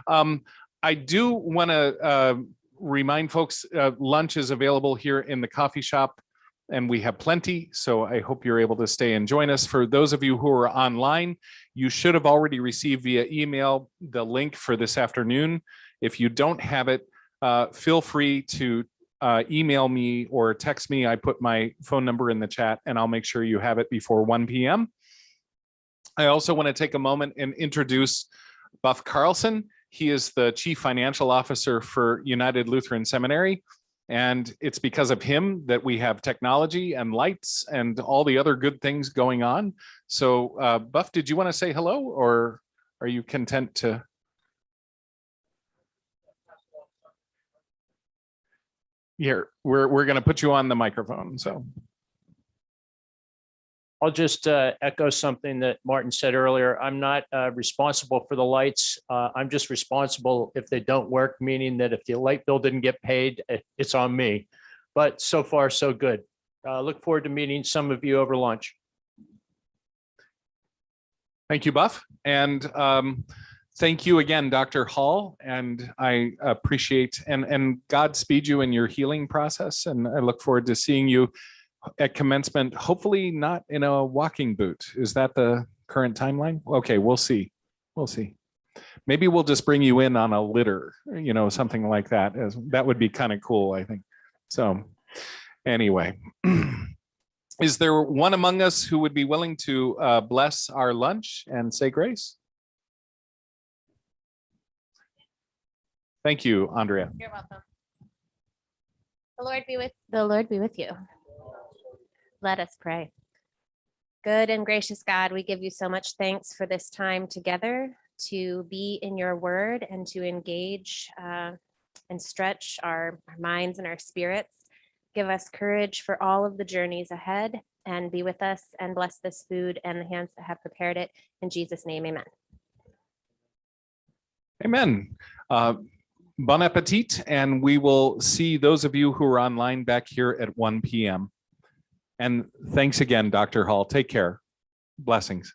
I do want to remind folks, lunch is available here in the coffee shop, and we have plenty. So I hope you're able to stay and join us. For those of you who are online, you should have already received via email the link for this afternoon. If you don't have it, feel free to email me or text me. I put my phone number in the chat, and I'll make sure you have it before 1 p.m. I also want to take a moment and introduce Buff Carlson. He is the Chief Financial Officer for United Lutheran Seminary. And it's because of him that we have technology and lights and all the other good things going on. So Buff, did you want to say hello, or are you content to? Here, we're going to put you on the microphone. So I'll just echo something that Martin said earlier. I'm not responsible for the lights. I'm just responsible if they don't work, meaning that if the light bill didn't get paid, it's on me. But so far, so good. Look forward to meeting some of you over lunch. Thank you, Buff. And thank you again, Dr. Hall. And I appreciate and Godspeed you in your healing process. And I look forward to seeing you at commencement, hopefully not in a walking boot. Is that the current timeline? Okay, we'll see. We'll see. Maybe we'll just bring you in on a litter, you know, something like that. That would be kind of cool, I think. So anyway, is there one among us who would be willing to bless our lunch and say grace? Thank you, Andrea. You're welcome. The Lord be with you. Let us pray. Good and gracious God, we give you so much thanks for this time together to be in your word and to engage and stretch our minds and our spirits. Give us courage for all of the journeys ahead, and be with us and bless this food and the hands that have prepared it. In Jesus' name, amen. Amen. Bon appetit, and we will see those of you who are online back here at 1 p.m. And thanks again, Dr. Hall. Take care. Blessings.